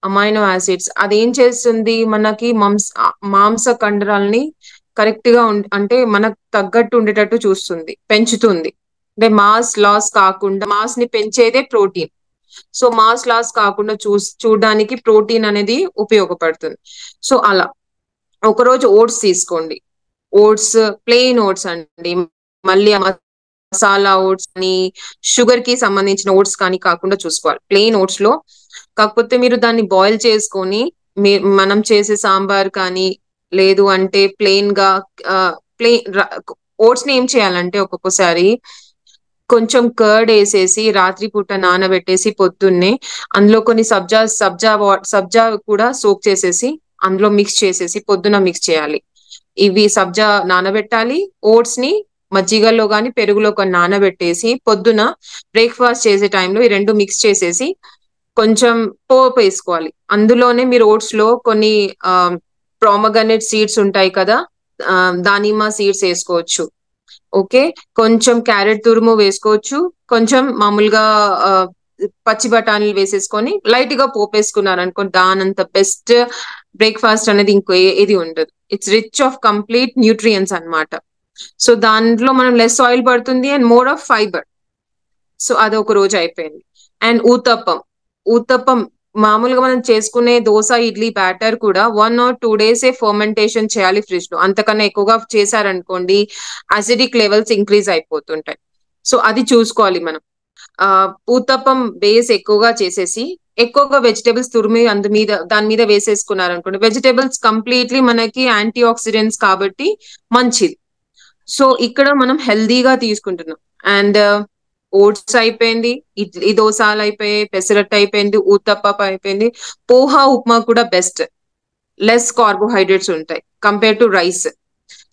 అమైనో యాసిడ్స్. అదేం చేస్తుంది, మనకి మాంస కండరాల్ని కరెక్ట్ గా అంటే మనకు తగ్గట్టు ఉండేటట్టు చూస్తుంది, పెంచుతుంది. అంటే మాస్ లాస్ కాకుండా, మాస్ ని పెంచేదే ప్రోటీన్. సో మాస్ లాస్ కాకుండా చూడడానికి ప్రోటీన్ అనేది ఉపయోగపడుతుంది. సో అలా ఒకరోజు ఓట్స్ తీసుకోండి. ఓట్స్ ప్లెయిన్ ఓట్స్ అండి, మళ్ళీ మసాలా ఓట్స్ అని షుగర్ కి సంబంధించిన ఓట్స్ కానీ కాకుండా చూసుకోవాలి. ప్లెయిన్ ఓట్స్ లో, కాకపోతే మీరు దాన్ని బాయిల్ చేసుకొని మనం చేసే సాంబార్ కానీ, లేదు అంటే ప్లెయిన్ గా ఓట్స్ ని ఏం చేయాలంటే ఒక్కొక్కసారి కొంచెం కర్డ్ వేసేసి రాత్రి పూట నానబెట్టేసి పొద్దున్నే అందులో కొన్ని సబ్జా కూడా సోక్ చేసేసి అందులో మిక్స్ చేసేసి పొద్దున మిక్స్ చేయాలి. ఇవి సబ్జా నానబెట్టాలి, ఓట్స్ ని మజ్జిగలో కానీ పెరుగులో కానీ నానబెట్టేసి పొద్దున బ్రేక్ఫాస్ట్ చేసే టైంలో ఈ రెండు మిక్స్ చేసేసి కొంచెం పోపు వేసుకోవాలి. అందులోనే మీరు ఓట్స్ లో కొన్ని ప్రోమగనేట్ సీడ్స్ ఉంటాయి కదా, దానిమ్మ సీడ్స్ వేసుకోవచ్చు. ఓకే, కొంచెం క్యారెట్ తురుము వేసుకోవచ్చు, కొంచెం మామూలుగా పచ్చి బఠానీలు వేసేసుకొని లైట్ గా పోపు వేసుకున్నారు అనుకోండి, దానంత బెస్ట్ బ్రేక్ఫాస్ట్ అనేది ఇంకో ఏది ఉండదు. It's rich of complete nutrients అన్నమాట. సో దాంట్లో మనం లెస్ ఆయిల్ పడుతుంది and more of fibre. So అది ఒక రోజు అయిపోయింది. అండ్ ఊతప్పం మామూలుగా మనం చేసుకునే దోశ ఇడ్లీ బ్యాటర్ కూడా 1 or 2 days ఫర్మెంటేషన్ చేయాలి ఫ్రిడ్జ్ లో. అంతకన్నా ఎక్కువగా చేశారనుకోండి అసిడిక్ లెవెల్స్ ఇంక్రీజ్ అయిపోతుంటాయి. సో అది చూసుకోవాలి మనం. ఊతప్పం బేస్ ఎక్కువగా చేసేసి ఎక్కువగా వెజిటేబుల్స్ తురిమి దాని మీద వేసేసుకున్నారు అనుకోండి, వెజిటేబుల్స్ కంప్లీట్లీ మనకి యాంటీ ఆక్సిడెంట్స్ కాబట్టి మంచిది. సో ఇక్కడ మనం హెల్దీగా తీసుకుంటున్నాం. అండ్ ఓట్స్ అయిపోయింది, ఇడ్లీ దోశలు అయిపోయాయి, పెసరట్టు అయిపోయింది, ఊతప్పం అయిపోయింది. పోహా ఉప్మా కూడా బెస్ట్, లెస్ కార్బోహైడ్రేట్స్ ఉంటాయి compare to rice.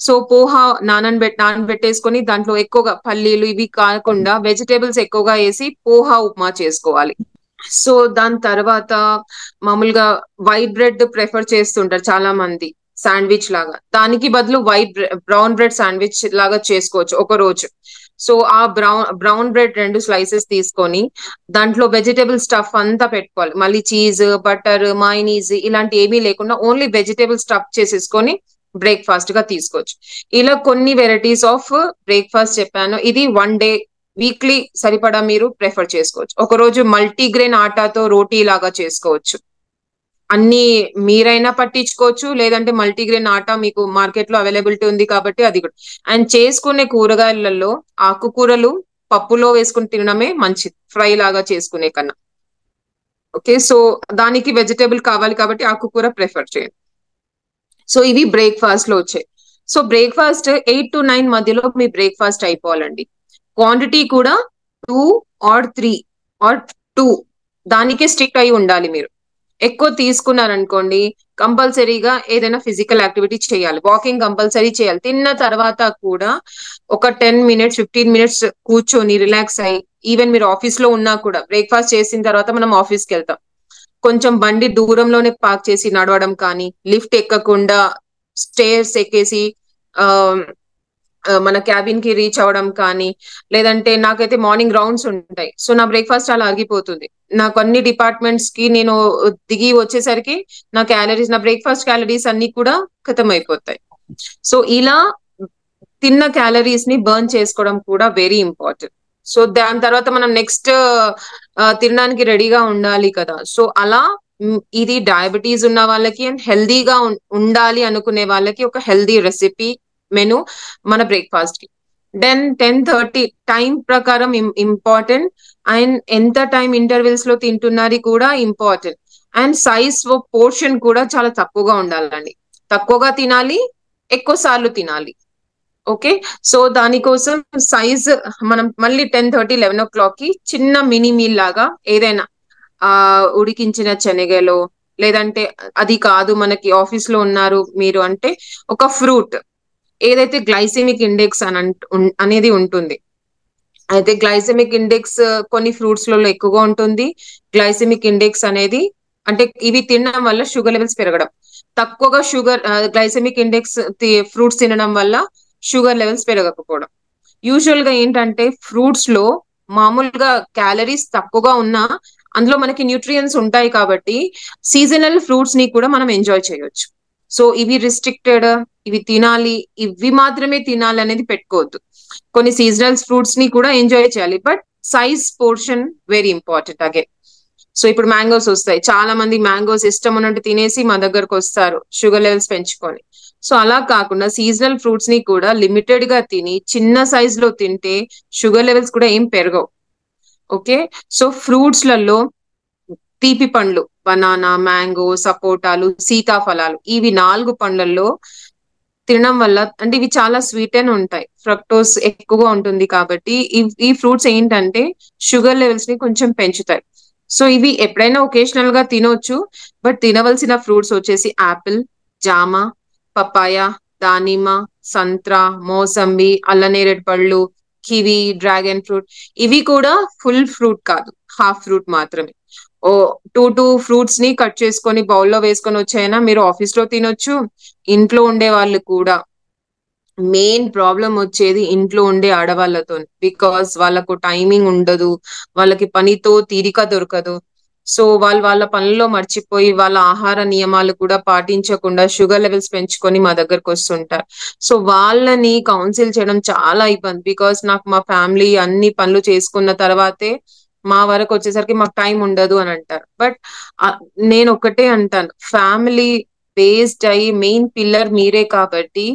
So poha నానబెట్టేసుకొని దాంట్లో ఎక్కువగా పల్లీలు ఇవి కాకుండా వెజిటేబుల్స్ ఎక్కువగా వేసి పోహా ఉప్మా చేసుకోవాలి. సో దాని తర్వాత మామూలుగా వైట్ బ్రెడ్ ప్రిఫర్ చేస్తుంటారు చాలా మంది శాండ్విచ్ లాగా, దానికి బదులు బ్రౌన్ బ్రెడ్ శాండ్విచ్ లాగా చేసుకోవచ్చు ఒక రోజు. సో ఆ బ్రౌన్ బ్రెడ్ 2 slices తీసుకొని దాంట్లో వెజిటేబుల్ స్టఫ్ అంతా పెట్టుకోవాలి. మళ్ళీ చీజ్, బటర్, మైనీస్ ఇలాంటి ఏమీ లేకుండా ఓన్లీ వెజిటేబుల్ స్టఫ్ చేసేసుకొని బ్రేక్ఫాస్ట్ గా తీసుకోవచ్చు. ఇలా కొన్ని వెరైటీస్ ఆఫ్ బ్రేక్ఫాస్ట్ చెప్పాను. ఇది వన్ డే వీక్లీ సరిపడా మీరు ప్రిఫర్ చేసుకోవచ్చు. ఒక రోజు మల్టీగ్రెయిన్ ఆటాతో రోటీ లాగా చేసుకోవచ్చు. అన్ని మీరైనా పట్టించుకోవచ్చు, లేదంటే మల్టీగ్రెయిన్ ఆటా మీకు మార్కెట్ లో అవైలబిలిటీ ఉంది కాబట్టి అది కూడా. అండ్ చేసుకునే కూరగాయలలో ఆకుకూరలు పప్పులో వేసుకుని తినడమే మంచిది, ఫ్రై లాగా చేసుకునే కన్నా. ఓకే, సో దానికి వెజిటేబుల్ కావాలి కాబట్టి ఆకుకూర ప్రిఫర్ చేయండి. సో ఇవి బ్రేక్ఫాస్ట్ లో వచ్చాయి. సో బ్రేక్ఫాస్ట్ 8 to 9 మధ్యలో మీ బ్రేక్ఫాస్ట్ అయిపోవాలండి. క్వాంటిటీ కూడా 2 or 3 or 2 దానికే స్టిక్ అయి ఉండాలి. మీరు ఎక్కువ తీసుకున్నారనుకోండి కంపల్సరీగా ఏదైనా ఫిజికల్ యాక్టివిటీ చేయాలి, వాకింగ్ కంపల్సరీ చేయాలి. తిన్న తర్వాత కూడా ఒక 10 minutes 15 minutes కూర్చొని రిలాక్స్ అయ్యి, ఈవెన్ మీరు ఆఫీస్ లో ఉన్నా కూడా బ్రేక్ఫాస్ట్ చేసిన తర్వాత మనం ఆఫీస్కి వెళ్తాం, కొంచెం బండి దూరంలోనే పార్క్ చేసి నడవడం కానీ, లిఫ్ట్ ఎక్కకుండా స్టేర్స్ ఎక్కేసి మన క్యాబిన్ కి రీచ్ అవ్వడం కానీ, లేదంటే నాకైతే మార్నింగ్ రౌండ్స్ ఉంటాయి. సో నా బ్రేక్ఫాస్ట్ అలా ఆగిపోతుంది. నాకు అన్ని డిపార్ట్మెంట్స్ కి నేను దిగి వచ్చేసరికి నా బ్రేక్ఫాస్ట్ క్యాలరీస్ అన్ని కూడా ఖతం అయిపోతాయి. సో ఇలా తిన్న క్యాలరీస్ ని బర్న్ చేసుకోవడం కూడా వెరీ ఇంపార్టెంట్. సో దాని తర్వాత మనం నెక్స్ట్ తినడానికి రెడీగా ఉండాలి కదా. సో అలా ఇది డయాబెటీస్ ఉన్న వాళ్ళకి అండ్ హెల్దీగా ఉండాలి అనుకునే వాళ్ళకి ఒక హెల్దీ రెసిపీ మెను మన బ్రేక్ఫాస్ట్ కి. దెన్ 10:30 టైం ప్రకారం ఇంపార్టెంట్, అండ్ ఎంత టైం ఇంటర్వెల్స్ లో తింటున్నది కూడా ఇంపార్టెంట్. అండ్ సైజ్ పోర్షన్ కూడా చాలా తక్కువగా ఉండాలండి. తక్కువగా తినాలి, ఎక్కువ సార్లు తినాలి. ఓకే, సో దానికోసం సైజ్ మనం మళ్ళీ 10:30 11 o'clock కి చిన్న మినీ మీల్ లాగా ఏదైనా ఉడికించిన శనగలో, లేదంటే అది కాదు మనకి ఆఫీస్ లో ఉన్నారు మీరు అంటే ఒక ఫ్రూట్, ఏదైతే గ్లైసెమిక్ ఇండెక్స్ అనేది ఉంటుంది. అయితే గ్లైసెమిక్ ఇండెక్స్ కొన్ని ఫ్రూట్స్ లలో ఎక్కువగా ఉంటుంది. గ్లైసెమిక్ ఇండెక్స్ అనేది అంటే ఇవి తినడం వల్ల షుగర్ లెవెల్స్ పెరగడం, తక్కువగా గ్లైసెమిక్ ఇండెక్స్ ఫ్రూట్స్ తినడం వల్ల షుగర్ లెవెల్స్ పెరగకపోవడం. యూజువల్ గా ఏంటంటే ఫ్రూట్స్ లో మామూలుగా క్యాలరీస్ తక్కువగా ఉన్నా అందులో మనకి న్యూట్రియన్స్ ఉంటాయి కాబట్టి సీజనల్ ఫ్రూట్స్ ని కూడా మనం ఎంజాయ్ చేయొచ్చు. సో ఇవి రిస్ట్రిక్టెడ్, ఇవి తినాలి, ఇవి మాత్రమే తినాలి అనేది పెట్టుకోవద్దు. కొన్ని సీజనల్ ఫ్రూట్స్ ని కూడా ఎంజాయ్ చేయాలి, but size portion very important again. So ఇప్పుడు మ్యాంగోస్ వస్తాయి, చాలా మంది మ్యాంగోస్ ఇష్టం ఉన్నట్టు తినేసి మా దగ్గరకు వస్తారు షుగర్ లెవెల్స్ పెంచుకొని. సో అలా కాకుండా సీజనల్ ఫ్రూట్స్ ని కూడా లిమిటెడ్ గా తిని చిన్న సైజ్ లో తింటే షుగర్ లెవెల్స్ కూడా ఏం పెరగవు. ఓకే, సో ఫ్రూట్స్ లలో తీపి పండ్లు బనానా, మ్యాంగో, సపోటాలు, సీతాఫలాలు, ఇవి 4 పండ్లలో తినడం వల్ల, అంటే ఇవి చాలా స్వీట్ అని ఉంటాయి, ఫ్రక్టోస్ ఎక్కువగా ఉంటుంది కాబట్టి ఈ ఫ్రూట్స్ ఏంటంటే షుగర్ లెవెల్స్ ని కొంచెం పెంచుతాయి. సో ఇవి ఎప్పుడైనా ఒకేషనల్ గా తినొచ్చు, బట్ తినవలసిన ఫ్రూట్స్ వచ్చేసి యాపిల్, జామ, పపాయ, దానిమ్మ, సంత్రా, మోసంబి, అల్లనేరేడు పళ్ళు, కివి, డ్రాగన్ ఫ్రూట్. ఇవి కూడా ఫుల్ ఫ్రూట్ కాదు, హాఫ్ ఫ్రూట్ మాత్రమే. 2 ఫ్రూట్స్ ని కట్ చేసుకొని బౌల్లో వేసుకొని వచ్చాయినా మీరు ఆఫీస్ లో తినొచ్చు. ఇంట్లో ఉండే వాళ్ళు కూడా, మెయిన్ ప్రాబ్లం వచ్చేది ఇంట్లో ఉండే ఆడవాళ్ళతో, బికాస్ వాళ్ళకు టైమింగ్ ఉండదు, వాళ్ళకి పనితో తీరిక దొరకదు. సో వాళ్ళ పనుల్లో మర్చిపోయి వాళ్ళ ఆహార నియమాలు కూడా పాటించకుండా షుగర్ లెవెల్స్ పెంచుకొని మా దగ్గరకు వస్తుంటారు. సో వాళ్ళని కౌన్సిల్ చేయడం చాలా ఇబ్బంది, బికాస్ నాకు మా ఫ్యామిలీ అన్ని పనులు చేసుకున్న తర్వాతే మా వరకు వచ్చేసరికి మాకు టైం ఉండదు అని అంటారు. బట్ నేను ఒకటే అంటాను, ఫ్యామిలీ బేస్డ్ అయ్యి మెయిన్ పిల్లర్ మీరే కాబట్టి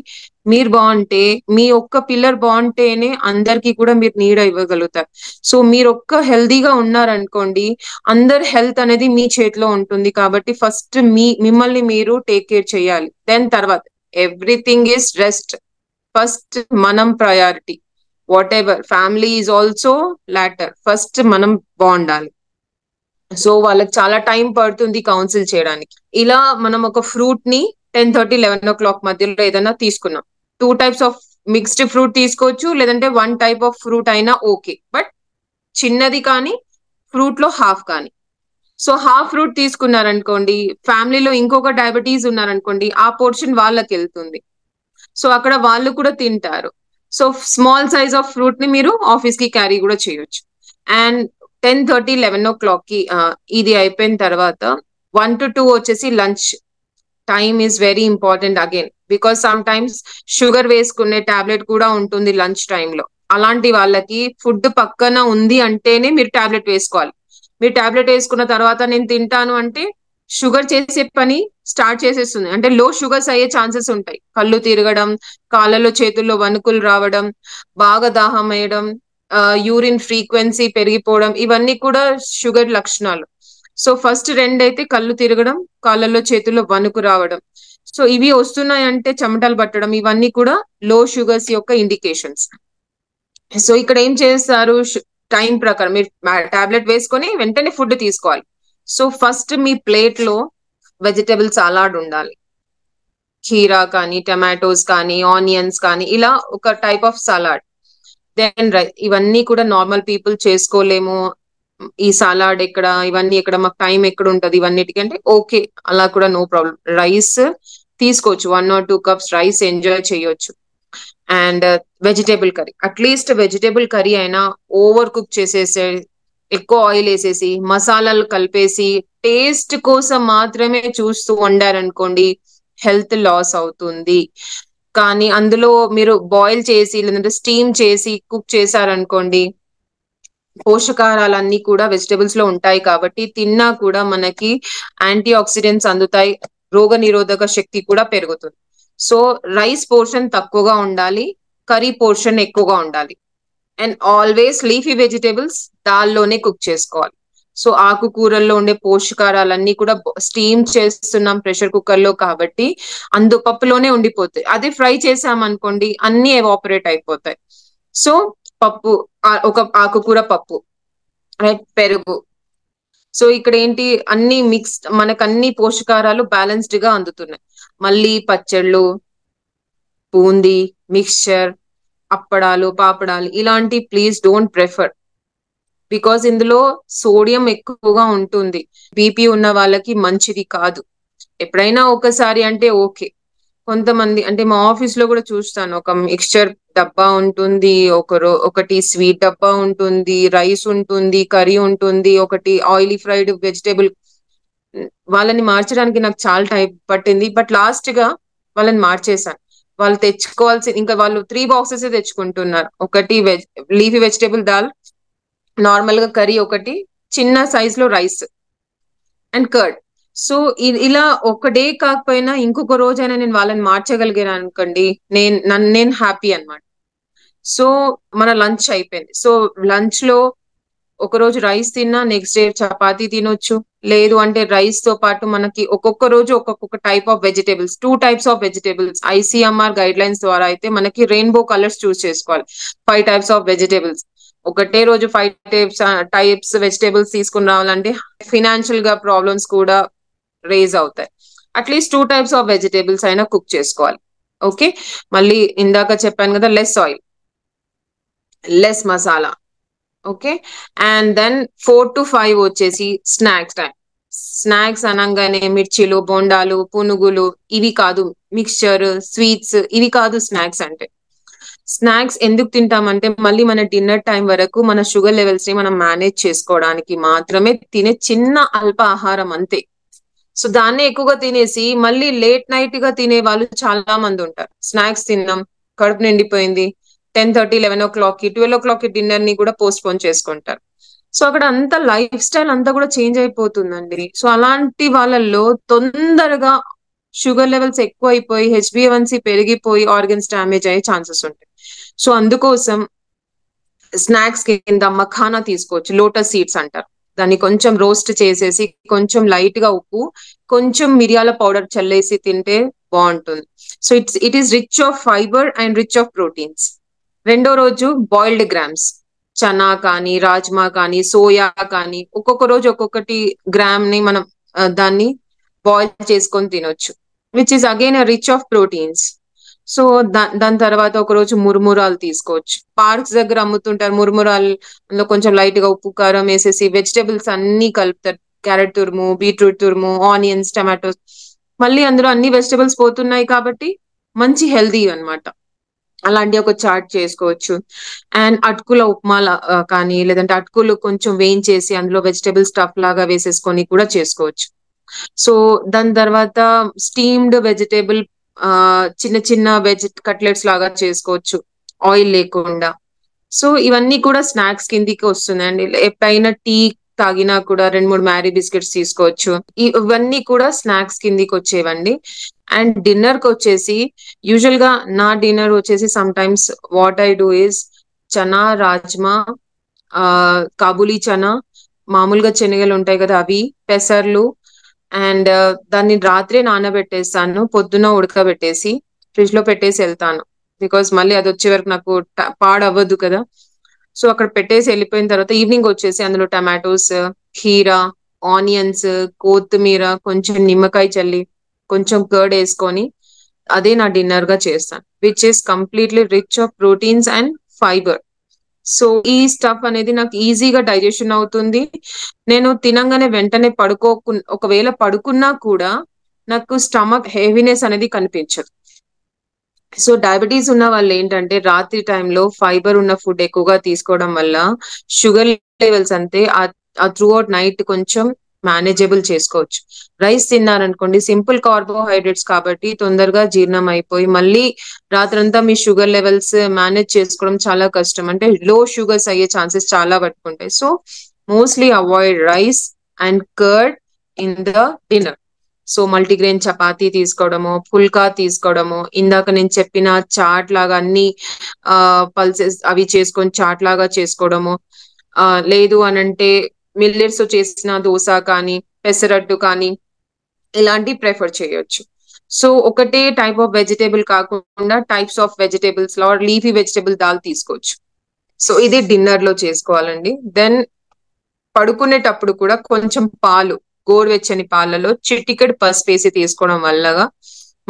మీరు బాగుంటే, మీ ఒక్క పిల్లర్ బాగుంటేనే అందరికి కూడా మీరు నీడ ఇవ్వగలుగుతారు. సో మీరు ఒక్క హెల్దీగా ఉన్నారనుకోండి, అందరు హెల్త్ అనేది మీ చేతిలో ఉంటుంది. కాబట్టి ఫస్ట్ మిమ్మల్ని మీరు టేక్ కేర్ చేయాలి. దెన్ తర్వాత ఎవ్రీథింగ్ ఈస్ రెస్ట్. ఫస్ట్ మనం priority, whatever family is also later. First మనం బాగుండాలి. సో వాళ్ళకి చాలా టైం పడుతుంది కౌన్సిల్ చేయడానికి. ఇలా మనం ఒక ఫ్రూట్ ని 10:30 11 o'clock మధ్యలో ఏదైనా తీసుకున్నాం, 2 types ఆఫ్ మిక్స్డ్ ఫ్రూట్ తీసుకోవచ్చు, లేదంటే 1 type ఆఫ్ ఫ్రూట్ అయినా ఓకే, బట్ చిన్నది కానీ ఫ్రూట్ లో హాఫ్ కానీ. సో హాఫ్ ఫ్రూట్ తీసుకున్నారనుకోండి, ఫ్యామిలీలో ఇంకొక డయాబెటీస్ ఉన్నారనుకోండి, ఆ పోర్షన్ వాళ్ళకి వెళ్తుంది. సో అక్కడ వాళ్ళు కూడా తింటారు. So small size of fruit ని మీరు ఆఫీస్ కి క్యారీ కూడా చేయొచ్చు. అండ్ 10:30 11 o'clock కి ఇది అయిపోయిన తర్వాత 1 to 2 వచ్చేసి lunch time is very important again, because some times sugar వేసుకునే టాబ్లెట్ కూడా ఉంటుంది లంచ్ లో. అలాంటి వాళ్ళకి ఫుడ్ పక్కన ఉంది అంటేనే మీరు టాబ్లెట్ వేసుకోవాలి. మీరు టాబ్లెట్ వేసుకున్న తర్వాత నేను తింటాను అంటే షుగర్ చేసే పని స్టార్ట్ చేసేస్తుంది, అంటే లో షుగర్స్ అయ్యే ఛాన్సెస్ ఉంటాయి. కళ్ళు తిరగడం, కాళ్ళలో చేతుల్లో వణుకులు రావడం, బాగా దాహం వేయడం, యూరిన్ ఫ్రీక్వెన్సీ పెరిగిపోవడం, ఇవన్నీ కూడా షుగర్ లక్షణాలు. సో ఫస్ట్ రెండైతే కళ్ళు తిరగడం, కాళ్ళలో చేతుల్లో వణుకు రావడం. సో ఇవి వస్తున్నాయంటే చెమటలు పట్టడం, ఇవన్నీ కూడా లో షుగర్స్ యొక్క ఇండికేషన్స్. సో ఇక్కడ ఏం చేస్తారు, టైం ప్రకారం మీరు టాబ్లెట్ వేసుకొని వెంటనే ఫుడ్ తీసుకోవాలి. సో ఫస్ట్ మీ ప్లేట్ లో వెజిటబుల్ సలాడ్ ఉండాలి. కీరా కానీ, టమాటోస్ కానీ, ఆనియన్స్ కానీ, ఇలా ఒక టైప్ ఆఫ్ సలాడ్. దెన్ ఇవన్నీ కూడా నార్మల్ పీపుల్ చేసుకోలేము, ఈ సలాడ్ ఎక్కడ, ఇవన్నీ ఎక్కడ, మాకు టైం ఎక్కడ ఉంటది ఇవన్నిటికి అంటే ఓకే, అలా కూడా నో ప్రాబ్లం. రైస్ తీసుకోవచ్చు, 1 or 2 cups రైస్ ఎంజాయ్ చేయొచ్చు. And vegetable curry, at least vegetable curry అయినా ఓవర్ కుక్ చేసేసి ఎక్కువ ఆయిల్ వేసేసి మసాలాలు కలిపేసి టేస్ట్ కోసం మాత్రమే చూస్తూ వండారనుకోండి హెల్త్ లాస్ అవుతుంది. కానీ అందులో మీరు బాయిల్ చేసి లేదంటే స్టీమ్ చేసి కుక్ చేశారనుకోండి పోషకాహారాలన్నీ కూడా వెజిటబుల్స్ లో ఉంటాయి కాబట్టి తిన్నా కూడా మనకి యాంటీ ఆక్సిడెంట్స్ అందుతాయి, రోగ నిరోధక శక్తి కూడా పెరుగుతుంది. సో రైస్ పోర్షన్ తక్కువగా ఉండాలి, కర్రీ పోర్షన్ ఎక్కువగా ఉండాలి. అండ్ ఆల్వేస్ లీఫీ వెజిటేబుల్స్ దాల్లోనే కుక్ చేసుకోవాలి. సో ఆకుకూరల్లో ఉండే పోషకాహారాలన్నీ కూడా స్టీమ్ చేస్తున్నాం ప్రెషర్ కుక్కర్ లో కాబట్టి పప్పులోనే ఉండిపోతాయి. అదే ఫ్రై చేసామనుకోండి అన్ని ఎవాపరేట్ అయిపోతాయి. సో పప్పు, ఒక ఆకుకూర పప్పు, రైట్, పెరుగు. సో ఇక్కడ ఏంటి, అన్ని మిక్స్డ్, మనకు అన్ని పోషకాహారాలు బ్యాలెన్స్డ్ గా అందుతున్నాయి. మళ్ళీ పచ్చళ్ళు, బూందీ, మిక్స్చర్, అప్పడాలు, పాపడాలు ఇలాంటి ప్లీజ్ డోంట్ ప్రిఫర్, బికాస్ ఇందులో సోడియం ఎక్కువగా ఉంటుంది. బీపీ ఉన్న వాళ్ళకి మంచిది కాదు. ఎప్పుడైనా ఒకసారి అంటే ఓకే. కొంతమంది అంటే మా ఆఫీస్ లో కూడా చూస్తాను, ఒక మిక్స్చర్ డబ్బా ఉంటుంది, ఒకటి స్వీట్ డబ్బా ఉంటుంది, రైస్ ఉంటుంది, కర్రీ ఉంటుంది, ఒకటి ఆయిలీ ఫ్రైడ్ వెజిటేబుల్. వాళ్ళని మార్చడానికి నాకు చాలా టైం పట్టింది, బట్ లాస్ట్ గా వాళ్ళని మార్చేశాను. వాళ్ళు తెచ్చుకోవాల్సి, ఇంకా వాళ్ళు 3 boxes తెచ్చుకుంటున్నారు. ఒకటి లీఫీ వెజిటేబుల్ దాల్, నార్మల్ గా కర్రీ ఒకటి, చిన్న సైజ్ లో రైస్ అండ్ కర్డ్. సో ఇలా ఒక డే కాకపోయినా ఇంకొక రోజైనా నేను వాళ్ళని మార్చగలిగాను అనుకోండి, నేను హ్యాపీ అన్నమాట. సో మన లంచ్ అయిపోయింది. సో లంచ్ లో ఒక రోజు రైస్ తిన్నా నెక్స్ట్ డే చపాతీ తినొచ్చు, లేదు అంటే రైస్ తో పాటు మనకి ఒక్కొక్క రోజు ఒక్కొక్క type of vegetables, 2 types of vegetables. ICMR guide lines ద్వారా అయితే మనకి రెయిన్బో కలర్స్ చూస్ చేసుకోవాలి. 5 types ఆఫ్ వెజిటేబుల్స్. ఒకటే రోజు 5 types వెజిటేబుల్స్ తీసుకుని రావాలంటే ఫినాన్షియల్ గా ప్రాబ్లమ్స్ కూడా రేజ్ అవుతాయి. అట్లీస్ట్ 2 types ఆఫ్ వెజిటేబుల్స్ అయినా కుక్ చేసుకోవాలి. ఓకే, మళ్ళీ ఇందాక చెప్పాను కదా, less oil, less masala. Okay, and then 4 to 5 వచ్చేసి స్నాక్స్ టైం. స్నాక్స్ అనగానే మిర్చిలు, బొండాలు, పునుగులు ఇవి కాదు, మిక్స్చర్, స్వీట్స్ ఇవి కాదు స్నాక్స్ అంటే. స్నాక్స్ ఎందుకు తింటామంటే మళ్ళీ మన డిన్నర్ టైం వరకు మన షుగర్ లెవెల్స్ ని మనం మేనేజ్ చేసుకోవడానికి మాత్రమే తినే చిన్న అల్ప ఆహారం అంతే. సో దాన్నే ఎక్కువగా తినేసి మళ్ళీ లేట్ నైట్ గా తినే వాళ్ళు చాలా మంది ఉంటారు. స్నాక్స్ తిన్నాం, కడుపు నిండిపోయింది, 10:30, 11 o'clock కి, 12 o'clock కి డిన్నర్ ని కూడా పోస్ట్ పోన్ చేసుకుంటారు. సో అక్కడ అంతా లైఫ్ స్టైల్ అంతా కూడా చేంజ్ అయిపోతుందండి. సో అలాంటి వాళ్ళల్లో తొందరగా షుగర్ లెవెల్స్ ఎక్కువ అయిపోయి HbA1c పెరిగిపోయి ఆర్గన్స్ డ్యామేజ్ అయ్యే ఛాన్సెస్ ఉంటాయి. సో అందుకోసం స్నాక్స్ కింద మఖానా తీసుకోవచ్చు, లోటస్ సీడ్స్ అంటారు దాన్ని. కొంచెం రోస్ట్ చేసేసి కొంచెం లైట్ గా ఉప్పు, కొంచెం మిరియాల పౌడర్ చల్లేసి తింటే బాగుంటుంది. So it is rich of fibre and rich of proteins. రెండో రోజు బాయిల్డ్ గ్రామ్స్, చనా కానీ, రాజ్మా కానీ, సోయా కానీ, ఒక్కొక్క రోజు ఒక్కొక్కటి గ్రామ్ ని మనం దాన్ని బాయిల్ చేసుకొని తినొచ్చు, which is again rich of proteins. So దాని తర్వాత ఒక రోజు మురుమురాలు తీసుకోవచ్చు. పార్క్స్ దగ్గర అమ్ముతుంటారు మురుమురాలు, అందులో కొంచెం లైట్ గా ఉప్పు కారం వేసేసి వెజిటేబుల్స్ అన్ని కలుపుతారు. క్యారెట్ తురుము, బీట్రూట్ తురుము, ఆనియన్స్, టమాటోస్, మళ్ళీ అందులో అన్ని వెజిటేబుల్స్ పోతున్నాయి కాబట్టి మంచి హెల్దీ అన్నమాట. అలాంటి ఒక చాట్ చేసుకోవచ్చు. అండ్ అటుకుల ఉప్మా కానీ, లేదంటే అటుకులు కొంచెం వేయించేసి అందులో వెజిటేబుల్ స్టఫ్ లాగా వేసేసుకొని కూడా చేసుకోవచ్చు. సో దాని తర్వాత స్టీమ్డ్ వెజిటేబుల్ చిన్న చిన్న వెజ్ కట్లెట్స్ లాగా చేసుకోవచ్చు ఆయిల్ లేకుండా. సో ఇవన్నీ కూడా స్నాక్స్ కిందికి వస్తున్నాయండి. ఎప్పుడైనా టీ తాగినా కూడా 2-3 మ్యారీ బిస్కెట్స్ తీసుకోవచ్చు. ఇవన్నీ కూడా స్నాక్స్ కిందికి వచ్చేవండి. అండ్ డిన్నర్ కి వచ్చేసి యూజువల్ గా నా డిన్నర్ వచ్చేసి some times what I do is chana rajma, Kabuli chana, మామూలుగా శనగలు ఉంటాయి కదా అవి, పెసర్లు, అండ్ దాన్ని రాత్రే నానబెట్టేస్తాను, పొద్దున ఉడకబెట్టేసి ఫ్రిడ్జ్ లో పెట్టేసి వెళ్తాను. బికాస్ మళ్ళీ అది వచ్చే వరకు నాకు పాడవ్వద్దు కదా. సో అక్కడ పెట్టేసి వెళ్ళిపోయిన తర్వాత ఈవినింగ్ వచ్చేసి అందులో టమాటోస్, ఖీరా, ఆనియన్స్, కొత్తిమీర, కొంచెం నిమ్మకాయ చల్లి, కొంచెం కర్డ్ వేసుకొని అదే నా డిన్నర్ గా చేస్తాను, which is completely rich of proteins and fibre. So ఈ స్టఫ్ అనేది నాకు ఈజీగా డైజెషన్ అవుతుంది. నేను తినంగానే వెంటనే ఒకవేళ పడుకున్నా కూడా నాకు స్టమక్ హెవీనెస్ అనేది కనిపించదు. సో డయాబెటీస్ ఉన్న వాళ్ళు ఏంటంటే రాత్రి టైంలో ఫైబర్ ఉన్న ఫుడ్ ఎక్కువగా తీసుకోవడం వల్ల షుగర్ లెవెల్స్ అంతే ఆ త్రూ అవుట్ నైట్ కొంచెం మేనేజబుల్ చేసుకోవచ్చు. రైస్ తిన్నారనుకోండి సింపుల్ కార్బోహైడ్రేట్స్ కాబట్టి తొందరగా జీర్ణం అయిపోయి మళ్ళీ రాత్రంతా మీ షుగర్ లెవెల్స్ మేనేజ్ చేసుకోవడం చాలా కష్టం, అంటే లో షుగర్స్ అయ్యే ఛాన్సెస్ చాలా పట్టుకుంటాయి. So mostly avoid rice and curd in the dinner. So multigrain chapati తీసుకోవడము, పుల్కా తీసుకోవడము, ఇందాక నేను చెప్పిన చాట్ లాగా అన్ని పల్సెస్ అవి చేసుకొని చాట్ లాగా చేసుకోవడము, లేదు అనంటే మిల్లెట్స్ చేసిన దోశ కానీ పెసరట్టు కానీ ఇలాంటి ప్రిఫర్ చేయొచ్చు. సో ఒకటే టైప్ ఆఫ్ వెజిటేబుల్ కాకుండా టైప్స్ ఆఫ్ వెజిటేబుల్స్ లో లీఫీ వెజిటేబుల్ దాల్ తీసుకోవచ్చు. సో ఇది డిన్నర్ లో చేసుకోవాలండి. దెన్ పడుకునేటప్పుడు కూడా కొంచెం పాలు, గోరువెచ్చని పాలలో చిటికెడు పసుపు వేసి తీసుకోవడం వల్ల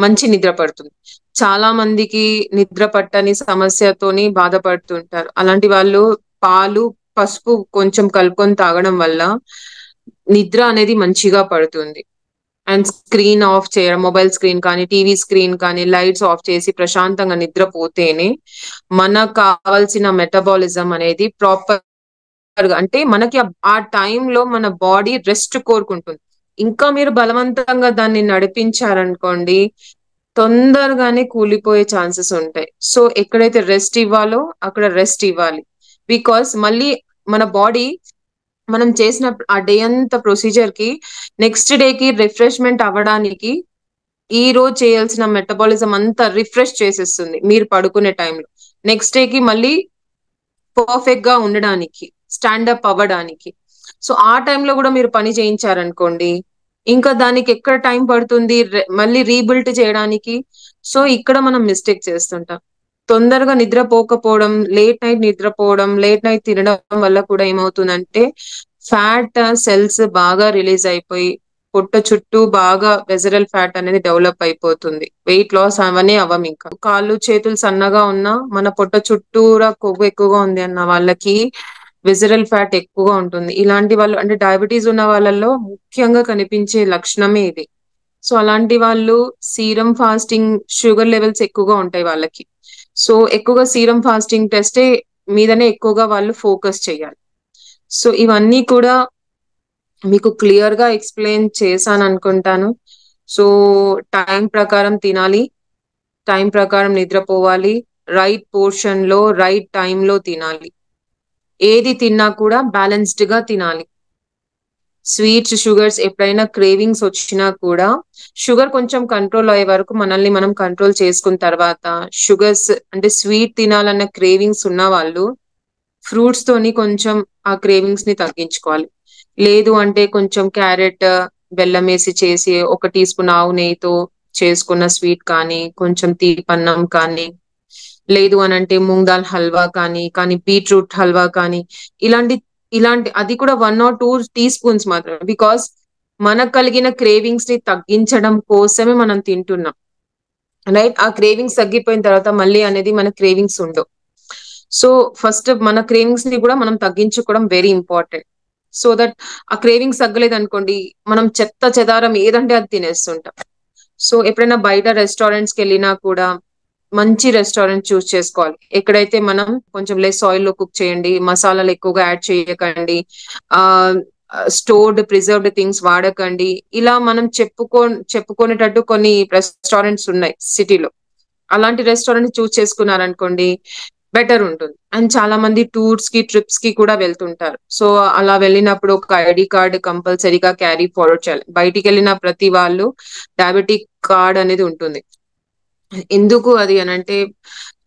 మంచి నిద్ర పడుతుంది. చాలా మందికి నిద్ర పట్టని సమస్యతోని బాధపడుతుంటారు. అలాంటి వాళ్ళు పాలు పసుపు కొంచెం కలుపుకొని తాగడం వల్ల నిద్ర అనేది మంచిగా పడుతుంది. అండ్ స్క్రీన్ ఆఫ్ చేయడం, మొబైల్ స్క్రీన్ కానీ టీవీ స్క్రీన్ కానీ లైట్స్ ఆఫ్ చేసి ప్రశాంతంగా నిద్రపోతేనే మనకు కావాల్సిన మెటబాలిజం అనేది ప్రాపర్, అంటే మనకి ఆ టైంలో మన బాడీ రెస్ట్ కోరుకుంటుంది. ఇంకా మీరు బలవంతంగా దాన్ని నడిపించారనుకోండి తొందరగానే కూలిపోయే ఛాన్సెస్ ఉంటాయి. సో ఎక్కడైతే రెస్ట్ ఇవ్వాలో అక్కడ రెస్ట్ ఇవ్వాలి. బికాస్ మళ్ళీ మన బాడీ మనం చేసిన ఆ డే అంతా ప్రొసీజర్ కి నెక్స్ట్ డేకి రిఫ్రెష్మెంట్ అవ్వడానికి ఈ రోజు చేయాల్సిన మెటబాలిజం అంతా రిఫ్రెష్ చేసేస్తుంది మీరు పడుకునే టైంలో. నెక్స్ట్ డేకి మళ్ళీ పర్ఫెక్ట్ గా ఉండడానికి, స్టాండప్ అవ్వడానికి. సో ఆ టైంలో కూడా మీరు పని చేయించారనుకోండి ఇంకా దానికి ఎక్కడ టైం పడుతుంది మళ్ళీ రీబిల్డ్ చేయడానికి. సో ఇక్కడ మనం మిస్టేక్ చేస్తుంటాం. తొందరగా నిద్రపోకపోవడం, లేట్ నైట్ తినడం వల్ల కూడా ఏమవుతుందంటే ఫ్యాట్ సెల్స్ బాగా రిలీజ్ అయిపోయి పొట్ట చుట్టూ బాగా వెజరల్ ఫ్యాట్ అనేది డెవలప్ అయిపోతుంది. వెయిట్ లాస్ అవనే అవ్వం. ఇంకా కాళ్ళు చేతులు సన్నగా ఉన్నా మన పొట్ట చుట్టూరా కొవ్వు ఎక్కువగా ఉంది అన్న వాళ్ళకి విజరల్ ఫ్యాట్ ఎక్కువగా ఉంటుంది. ఇలాంటి వాళ్ళు అంటే డయాబెటీస్ ఉన్న వాళ్ళల్లో ముఖ్యంగా కనిపించే లక్షణమే ఇది. సో అలాంటి వాళ్ళు సీరం ఫాస్టింగ్, షుగర్ లెవెల్స్ ఎక్కువగా ఉంటాయి వాళ్ళకి. సో ఎక్కువగా సీరం ఫాస్టింగ్ టెస్టే మీదనే ఎక్కువగా వాళ్ళు ఫోకస్ చేయాలి. సో ఇవన్నీ కూడా మీకు క్లియర్ గా ఎక్స్ప్లెయిన్ చేశాను అనుకుంటాను. సో టైం ప్రకారం తినాలి, టైం ప్రకారం నిద్రపోవాలి, రైట్ పోర్షన్ లో రైట్ టైంలో తినాలి. ఏది తిన్నా కూడా బ్యాలెన్స్డ్ గా తినాలి. స్వీట్స్, షుగర్స్ ఎప్పుడైనా క్రేవింగ్స్ వచ్చినా కూడా షుగర్ కొంచెం కంట్రోల్ అయ్యే వరకు మనల్ని మనం కంట్రోల్ చేసుకున్న తర్వాత షుగర్స్ అంటే స్వీట్ తినాలన్న క్రేవింగ్స్ ఉన్న వాళ్ళు ఫ్రూట్స్ తోని కొంచెం ఆ క్రేవింగ్స్ ని తగ్గించుకోవాలి. లేదు అంటే కొంచెం క్యారెట్ బెల్లం వేసి చేసి 1 టీ స్పూన్ ఆవు నెయ్యితో చేసుకున్న స్వీట్ కానీ, కొంచెం తీపన్నం కానీ, లేదు అని అంటే మూంగ్ దాల్ హల్వా కానీ బీట్రూట్ హల్వా కానీ ఇలాంటి అది కూడా 1 or 2 టీ స్పూన్స్ మాత్రమే. బికాస్ మనకు కలిగిన క్రేవింగ్స్ ని తగ్గించడం కోసమే మనం తింటున్నాం, రైట్? ఆ క్రేవింగ్స్ తగ్గిపోయిన తర్వాత మళ్ళీ అనేది మన క్రేవింగ్స్ ఉండవు. సో ఫస్ట్ మన క్రేవింగ్స్ ని కూడా మనం తగ్గించుకోవడం వెరీ ఇంపార్టెంట్. సో దట్ ఆ క్రేవింగ్స్ తగ్గలేదు అనుకోండి మనం చెత్త చెదారం ఏదంటే అది తినేస్తుంటాం. సో ఎప్పుడైనా బయట రెస్టారెంట్స్కి వెళ్ళినా కూడా మంచి రెస్టారెంట్ చూస్ చేసుకోవాలి. ఎక్కడైతే మనం కొంచెం లెస్ ఆయిల్ లో కుక్ చేయండి, మసాలాలు ఎక్కువగా యాడ్ చేయకండి, స్టోర్డ్ ప్రిజర్వ్డ్ థింగ్స్ వాడకండి. ఇలా మనం చెప్పుకునేటట్టు కొన్ని రెస్టారెంట్స్ ఉన్నాయి సిటీలో. అలాంటి రెస్టారెంట్ చూస్ చేసుకున్నారనుకోండి బెటర్ ఉంటుంది. అండ్ చాలా మంది టూర్స్ కి ట్రిప్స్ కి కూడా వెళ్తుంటారు. సో అలా వెళ్ళినప్పుడు ఒక ఐడి కార్డ్ కంపల్సరీగా క్యారీ ఫార్వర్డ్ చేయాలి. బయటికి వెళ్ళిన ప్రతి వాళ్ళు డయాబెటిక్ కార్డ్ అనేది ఉంటుంది. ఎందుకు అది అని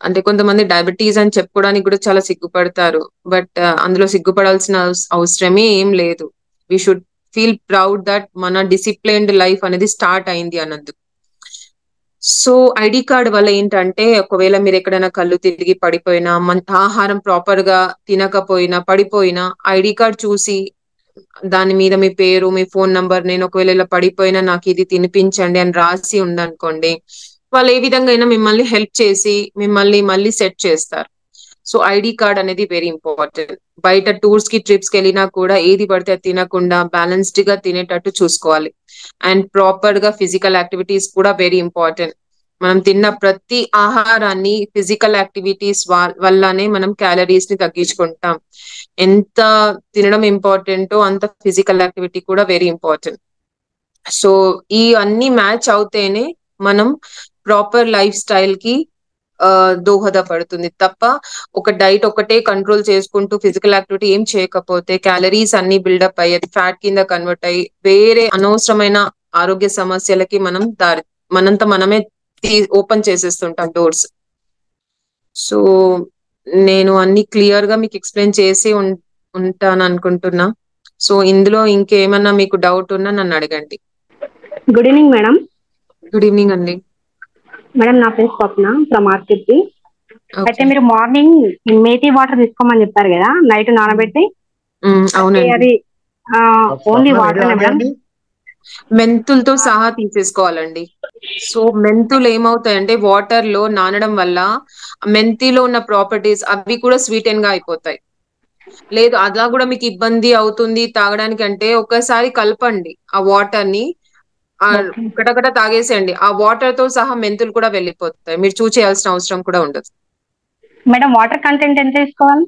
అంటే కొంతమంది డయాబెటీస్ అని చెప్పుకోవడానికి కూడా చాలా సిగ్గుపడతారు. బట్ అందులో సిగ్గుపడాల్సిన అవసరమే ఏం లేదు. We should feel proud that మన డిసిప్లైన్డ్ లైఫ్ అనేది స్టార్ట్ అయింది అన్నందుకు. సో ఐడి కార్డ్ వల్ల ఏంటంటే ఒకవేళ మీరు ఎక్కడైనా కళ్ళు తిరిగి పడిపోయినా, ఆహారం ప్రాపర్ గా తినకపోయినా, పడిపోయినా ఐడి కార్డ్ చూసి దాని మీద మీ పేరు, మీ ఫోన్ నంబర్, నేను ఒకవేళ ఇలా పడిపోయినా నాకు ఇది తినిపించండి అని రాసి ఉందనుకోండి, వాళ్ళు ఏ విధంగా అయినా మిమ్మల్ని హెల్ప్ చేసి మిమ్మల్ని మళ్ళీ సెట్ చేస్తారు. సో ఐడి కార్డ్ అనేది వెరీ ఇంపార్టెంట్. బయట టూర్స్ కి ట్రిప్స్ కి వెళ్ళినా కూడా ఏది పడితే అది తినకుండా బ్యాలెన్స్డ్ గా తినేటట్టు చూసుకోవాలి. అండ్ ప్రాపర్ గా ఫిజికల్ యాక్టివిటీస్ కూడా వెరీ ఇంపార్టెంట్. మనం తిన్న ప్రతి ఆహారాన్ని ఫిజికల్ యాక్టివిటీస్ వల్లనే మనం క్యాలరీస్ ని తగ్గించుకుంటాం. ఎంత తినడం ఇంపార్టెంటో అంత ఫిజికల్ యాక్టివిటీ కూడా వెరీ ఇంపార్టెంట్. సో ఈ అన్ని మ్యాచ్ అవుతేనే మనం ప్రాపర్ లైఫ్ స్టైల్ కి దోహదపడుతుంది తప్ప ఒక డైట్ ఒకటే కంట్రోల్ చేసుకుంటూ ఫిజికల్ యాక్టివిటీ ఏం చేయకపోతే క్యాలరీస్ అన్ని బిల్డప్ అయ్యేది ఫ్యాట్ కింద కన్వర్ట్ అయ్యి వేరే అనవసరమైన ఆరోగ్య సమస్యలకి మనం మనంత మనమే ఓపెన్ చేసేస్తుంటాం డోర్స్. సో నేను అన్ని క్లియర్ గా మీకు ఎక్స్ప్లెయిన్ చేసి ఉంటాను అనుకుంటున్నా. సో ఇందులో ఇంకేమన్నా మీకు డౌట్ ఉన్నా నన్ను అడగండి. Good evening madam. Good evening అండి. మేడం నా పేరు స్వప్న ఫ్రమ్ ఆర్కిడ్కి. అయితే మీరు మార్నింగ్ మేతి వాటర్ తీసుకోమని చెప్పారు కదా, నైట్ నానబెట్టి. అవునండి. అది ఓన్లీ వాటర్ మేడం? మెంతులతో సహా తీసేసుకోవాలండి. సో మెంతులు ఏమవుతాయంటే వాటర్ లో నానడం వల్ల మెంతిలో ఉన్న ప్రాపర్టీస్ అవి కూడా స్వీటెన్ గా అయిపోతాయి. లేదు అలా కూడా మీకు ఇబ్బంది అవుతుంది తాగడానికి అంటే ఒకసారి కలపండి ఆ వాటర్ ని, గటగట తాగేసేయండి. ఆ వాటర్ తో సహా మెంతులు కూడా వెళ్ళిపోతాయి. మీరు చూసేయాల్సిన అవసరం కూడా ఉండదు. మేడం వాటర్ కంటెంట్ ఎంత తీసుకోవాలి?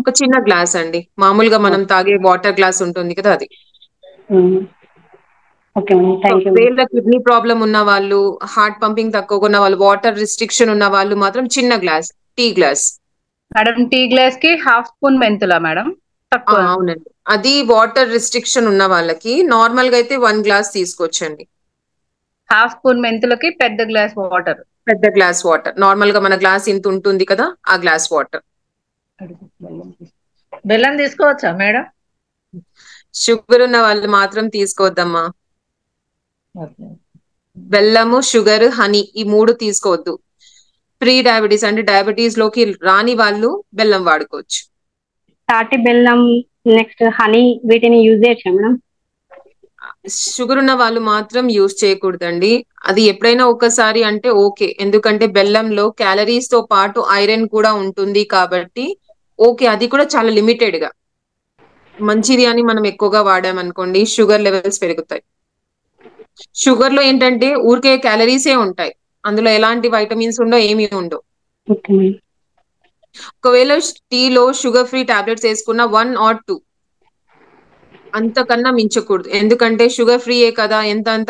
ఒక చిన్న గ్లాస్ అండి, మామూలుగా మనం తాగే వాటర్ గ్లాస్ ఉంటుంది కదా అది. ఒకవేళ కిడ్నీ ప్రాబ్లం ఉన్న వాళ్ళు, హార్ట్ పంపింగ్ తక్కువగా ఉన్న వాళ్ళు, వాటర్ రిస్ట్రిక్షన్ ఉన్న వాళ్ళు మాత్రం చిన్న glass, tea glass. Madam tea glass కి ½ స్పూన్ మెంతులా మేడం? అవునండి, అది వాటర్ రిస్ట్రిక్షన్ ఉన్న వాళ్ళకి. నార్మల్ గా అయితే 1 గ్లాస్ తీసుకోవచ్చండి. ½ స్పూన్ మెంతులకి పెద్ద గ్లాస్ వాటర్. పెద్ద గ్లాస్ వాటర్, నార్మల్ గా మన గ్లాస్ ఇంత ఉంటుంది కదా ఆ గ్లాస్ వాటర్. బెల్లం తీసుకోవచ్చా మేడం? షుగర్ ఉన్న వాళ్ళు మాత్రం తీసుకోవద్దమ్మా. బెల్లము, షుగర్, హనీ ఈ 3 తీసుకోవద్దు. ప్రీ డయాబెటీస్ అంటే డయాబెటీస్ లోకి రాని వాళ్ళు బెల్లం వాడుకోవచ్చు. తాటి బెల్లం, నెక్స్ట్ హనీ, వీటిని యూజ్ చేయొచ్చా మేడం? షుగర్ ఉన్న వాళ్ళు మాత్రం యూజ్ చేయకూడదండి. అది ఎప్పుడైనా ఒకసారి అంటే ఓకే, ఎందుకంటే బెల్లంలో క్యాలరీస్ తో పాటు ఐరన్ కూడా ఉంటుంది కాబట్టి ఓకే, అది కూడా చాలా లిమిటెడ్ గా మంచిది అని మనం ఎక్కువగా వాడామనుకోండి షుగర్ లెవెల్స్ పెరుగుతాయి. షుగర్ లో ఏంటంటే ఊరికే క్యాలరీసే ఉంటాయి, అందులో ఎలాంటి వైటమిన్స్ ఉండో ఏమీ ఉండవు. ఒకవేళ టీలో షుగర్ ఫ్రీ టాబ్లెట్స్ వేసుకున్న 1 or 2, అంతకన్నా మించకూడదు. ఎందుకంటే షుగర్ ఫ్రీయే కదా,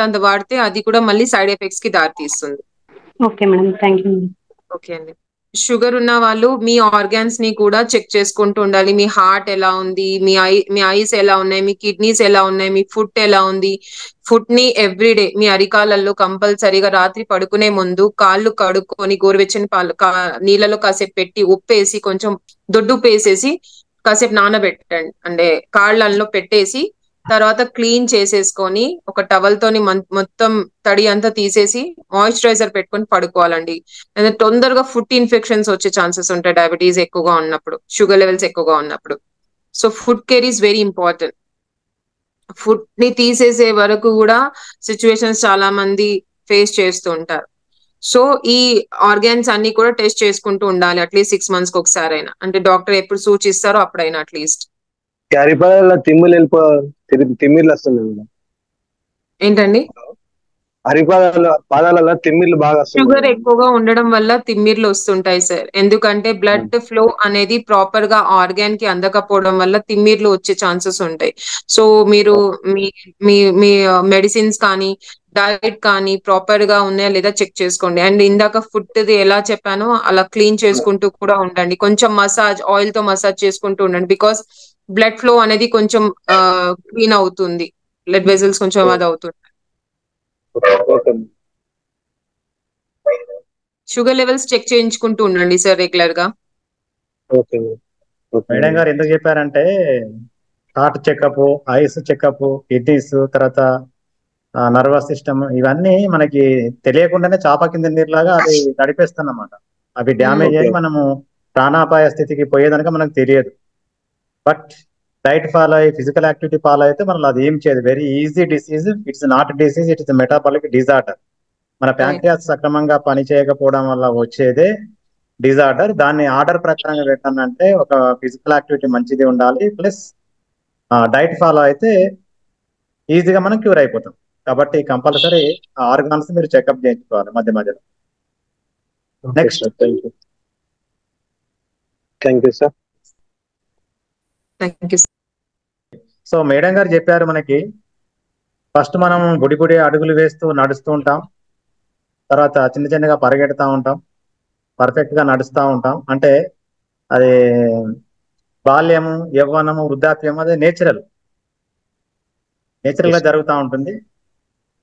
అంత వాడితే అది కూడా మళ్ళీ సైడ్ ఎఫెక్ట్స్ కి దారి తీస్తుంది. Okay madam, thank you. Okay అండి. షుగర్ ఉన్న వాళ్ళు మీ ఆర్గాన్స్ ని కూడా చెక్ చేసుకుంటూ ఉండాలి. మీ హార్ట్ ఎలా ఉంది, మీ ఐస్ ఎలా ఉన్నాయి, మీ కిడ్నీస్ ఎలా ఉన్నాయి, మీ ఫుట్ ఎలా ఉంది. ఫుట్ ని ఎవ్రీడే మీ అరికాలలో కంపల్సరీగా రాత్రి పడుకునే ముందు కాళ్ళు కడుక్కొని గోరువెచ్చని నీళ్ళలో కాసేపు పెట్టి ఉప్పేసి కొంచెం దొడ్డుప్పు వేసేసి కాసేపు నానబెట్టండి. అంటే కాళ్ళల్లో పెట్టేసి తర్వాత క్లీన్ చేసేసుకొని ఒక టవల్ తోని మొత్తం తడి అంతా తీసేసి మాయిశ్చరైజర్ పెట్టుకొని పడుకోవాలండి. తొందరగా ఫుడ్ ఇన్ఫెక్షన్స్ వచ్చే ఛాన్సెస్ ఉంటాయి డయాబెటీస్ ఎక్కువగా ఉన్నప్పుడు, షుగర్ లెవెల్స్ ఎక్కువగా ఉన్నప్పుడు. So food care is very important. Food ని తీసేసే వరకు కూడా సిచ్యువేషన్స్ చాలా మంది ఫేస్ చేస్తూ ఉంటారు. సో ఈ ఆర్గాన్స్ అన్ని కూడా టెస్ట్ చేసుకుంటూ ఉండాలి అట్లీస్ట్ 6 months కి ఒకసారి అయినా. అంటే డాక్టర్ ఎప్పుడు సూచిస్తారో అప్పుడైనా అట్లీస్ట్. తిమ్మిర్లు వస్తుంది. ఏంటండి? పాదాలలో తిమ్మిర్లు బాగా వస్తున్నాయి షుగర్ మేడం. ఎక్కువగా ఉండడం వల్ల తిమ్మిర్లు వస్తుంటాయి సార్. ఎందుకంటే బ్లడ్ ఫ్లో అనేది ప్రాపర్ గా ఆర్గాన్ కి అందకపోవడం వల్ల తిమ్మిర్లు వచ్చే ఛాన్సెస్ ఉంటాయి. సో మీరు మీ మీ మీ మెడిసిన్స్ కానీ డైట్ కానీ ప్రాపర్ గా ఉన్నాయా లేదా చెక్ చేసుకోండి. అండ్ ఇందాక ఫుడ్ ఎలా చెప్పానో అలా క్లీన్ చేసుకుంటూ కూడా ఉండండి. కొంచెం మసాజ్ ఆయిల్ తో మసాజ్ చేసుకుంటూ ఉండండి. బికాస్ బ్లడ్ ఫ్లో అనేది కొంచెం క్లీన్ అవుతుంది. బ్లడ్ వెజల్స్ కొంచెం అది అవుతుంది. ఓకే షుగర్ లెవెల్స్ చెక్ చేయించుకుంటూ ఉండండి సార్ రెగ్యులర్ గా. ఓకే ఓకే మేడం గారు ఎందుకు చెప్పారంటే heart checkup, eyes checkup, kidneys, తర్వాత నర్వస్ సిస్టమ్, ఇవన్నీ మనకి తెలియకుండానే చాప కింద నీరులాగా అది నడిపేస్తానమాట. అవి డ్యామేజ్ అయ్యి మనము ప్రాణాపాయ స్థితికి పోయేదనక మనకు తెలియదు. బట్ డైట్ ఫాలో అయ్యి ఫిజికల్ యాక్టివిటీ ఫాలో అయితే మనం అది ఏం చేయదు. Very easy disease. It's not disease, it is metabolic disorder. మన ప్యాంక్రియాస్ సక్రమంగా పని చేయకపోవడం వల్ల వచ్చేదే డిజార్డర్. దాన్ని ఆర్డర్ ప్రకారంగా పెట్టానంటే ఒక ఫిజికల్ యాక్టివిటీ మంచిది ఉండాలి, ప్లస్ డైట్ ఫాలో అయితే ఈజీగా మనం క్యూర్ అయిపోతాం. కాబట్టి కంపల్సరీ ఆ ఆర్గాన్స్ మీరు చెకప్ చేయించుకోవాలి మధ్య మధ్యలో. Next. Thank you sir. Thank you. So madam గారు చెప్పారు మనకి ఫస్ట్ మనం బుడి బుడి అడుగులు వేస్తూ నడుస్తూ ఉంటాం, తర్వాత చిన్న చిన్నగా పరిగెడతా ఉంటాం, పర్ఫెక్ట్ గా నడుస్తూ ఉంటాం. అంటే అది బాల్యము, యవ్వనము, వృద్ధాప్యం అది నేచురల్ గా జరుగుతూ ఉంటుంది.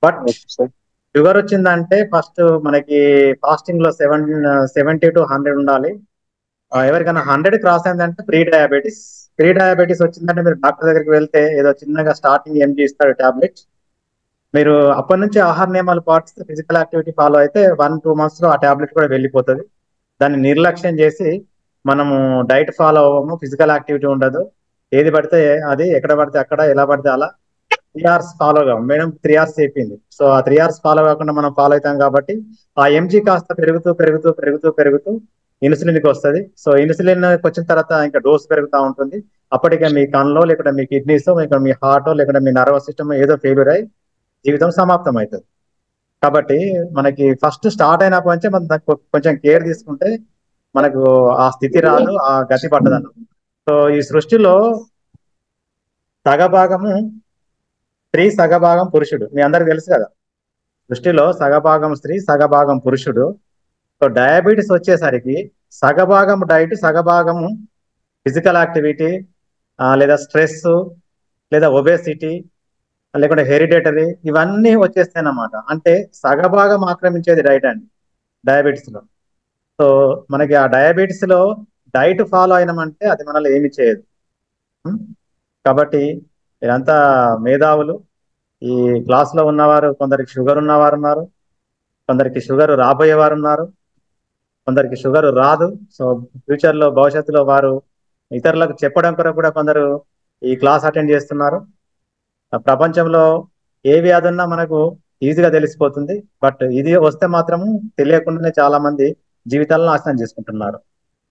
బట్ షుగర్ వచ్చిందంటే ఫస్ట్ మనకి ఫాస్టింగ్ లో 70 to 100 ఉండాలి. ఎవరికైనా 100 క్రాస్ అయిందంటే ప్రీ డయాబెటీస్ వచ్చిందంటే మీరు డాక్టర్ దగ్గరికి వెళ్తే ఏదో చిన్నగా స్టార్టింగ్ ఎంజీ ఇస్తాడు టాబ్లెట్. మీరు అప్పటి నుంచి ఆహార నియమాలు పాటిస్తే ఫిజికల్ యాక్టివిటీ ఫాలో అయితే 1-2 months లో ఆ టాబ్లెట్ కూడా వెళ్ళిపోతుంది. దాన్ని నిర్లక్ష్యం చేసి మనము డైట్ ఫాలో అవ్వము, ఫిజికల్ యాక్టివిటీ ఉండదు, ఏది పడితే అది ఎక్కడ పడితే అక్కడ ఎలా పడితే అలా 3 hours ఫాలో కావు. మేడం 3 hours చెప్పింది. సో ఆ 3 hours ఫాలో కాకుండా మనం ఫాలో అవుతాం కాబట్టి ఆ ఎంజీ కాస్త పెరుగుతూ పెరుగుతూ పెరుగుతూ పెరుగుతూ ఇన్సులిన్కి వస్తుంది. సో ఇన్సులిన్ వచ్చిన తర్వాత ఇంకా డోస్ పెరుగుతూ ఉంటుంది. అప్పటికే మీ కన్నులో లేకుంటే మీ కిడ్నీస్, లేకుంటే మీ హార్ట్, లేకుంటే మీ నర్వస్ సిస్టమ్ ఏదో ఫెయిల్యూర్ అయి జీవితం సమాప్తం అవుతుంది. కాబట్టి మనకి ఫస్ట్ స్టార్ట్ అయినప్పటి నుంచే మనం కొంచెం కేర్ తీసుకుంటే మనకు ఆ స్థితి రాదు, ఆ గతి పట్టదన్న. సో ఈ సృష్టిలో సగభాగము స్త్రీ, సగభాగం పురుషుడు. మీ అందరికి తెలుసు కదా, సృష్టిలో సగభాగం స్త్రీ, సగభాగం పురుషుడు. సో డయాబెటీస్ వచ్చేసరికి సగభాగం డైట్, సగభాగము ఫిజికల్ యాక్టివిటీ, లేదా స్ట్రెస్, లేదా ఒబేసిటీ, లేకుంటే హెరిడేటరీ, ఇవన్నీ వచ్చేస్తాయి అన్నమాట. అంటే సగభాగం ఆక్రమించేది డైట్ అండి డయాబెటీస్ లో. సో మనకి ఆ డయాబెటీస్ లో డైట్ ఫాలో అయినామంటే అది మనల్ని ఏమి చేయదు. కాబట్టి ఇదంతా మేధావులు. ఈ క్లాస్ లో ఉన్నవారు కొందరికి షుగర్ ఉన్నవారు ఉన్నారు, కొందరికి షుగర్ రాబోయేవారు ఉన్నారు, కొందరికి షుగర్ రాదు. సో ఫ్యూచర్ లో భవిష్యత్తులో వారు ఇతరులకు చెప్పడం కొరకు కూడా కొందరు ఈ క్లాస్ అటెండ్ చేస్తున్నారు. ప్రపంచంలో ఏ వ్యాధి ఉన్నా మనకు ఈజీగా తెలిసిపోతుంది. బట్ ఇది వస్తే మాత్రము తెలియకుండానే చాలా మంది జీవితాలను నాశనం చేసుకుంటున్నారు.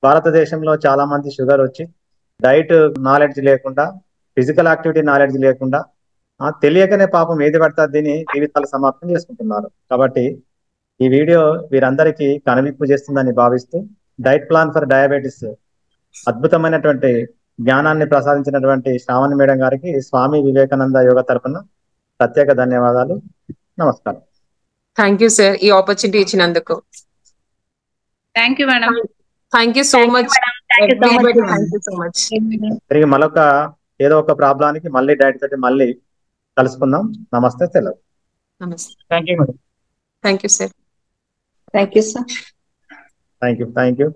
భారతదేశంలో చాలా మంది షుగర్ వచ్చి డైట్ నాలెడ్జ్ లేకుండా, ఫిజికల్ యాక్టివిటీ నాలెడ్జ్ లేకుండా తెలియకనే పాపం ఏది పడితే దీని జీవితాలు సమాప్తం చేసుకుంటున్నారు. కాబట్టి ఈ వీడియో వీరందరికీ కనువిప్పు చేస్తుందని భావిస్తూ డైట్ ప్లాన్ ఫర్ డయాబెటీస్ అద్భుతమైనటువంటి జ్ఞానాన్ని ప్రసాదించినటువంటి శ్రావణి మేడం గారికి స్వామి వివేకానంద యోగ తరపున ప్రత్యేక ధన్యవాదాలు. నమస్కారం. థ్యాంక్ యూ సార్ ఈ ఆపర్చునిటీ ఇచ్చినందుకు. Thank you madam. Thank you so much. Thank you so much. తిరిగి మరొక ఏదో ఒక ప్రాబ్లానికి మళ్ళీ డైట్ తోటి మళ్ళీ కలుసుకుందాం. నమస్తే, సెలవు. నమస్తే. Thank you madam. Thank you sir. Thank you sir. Thank you.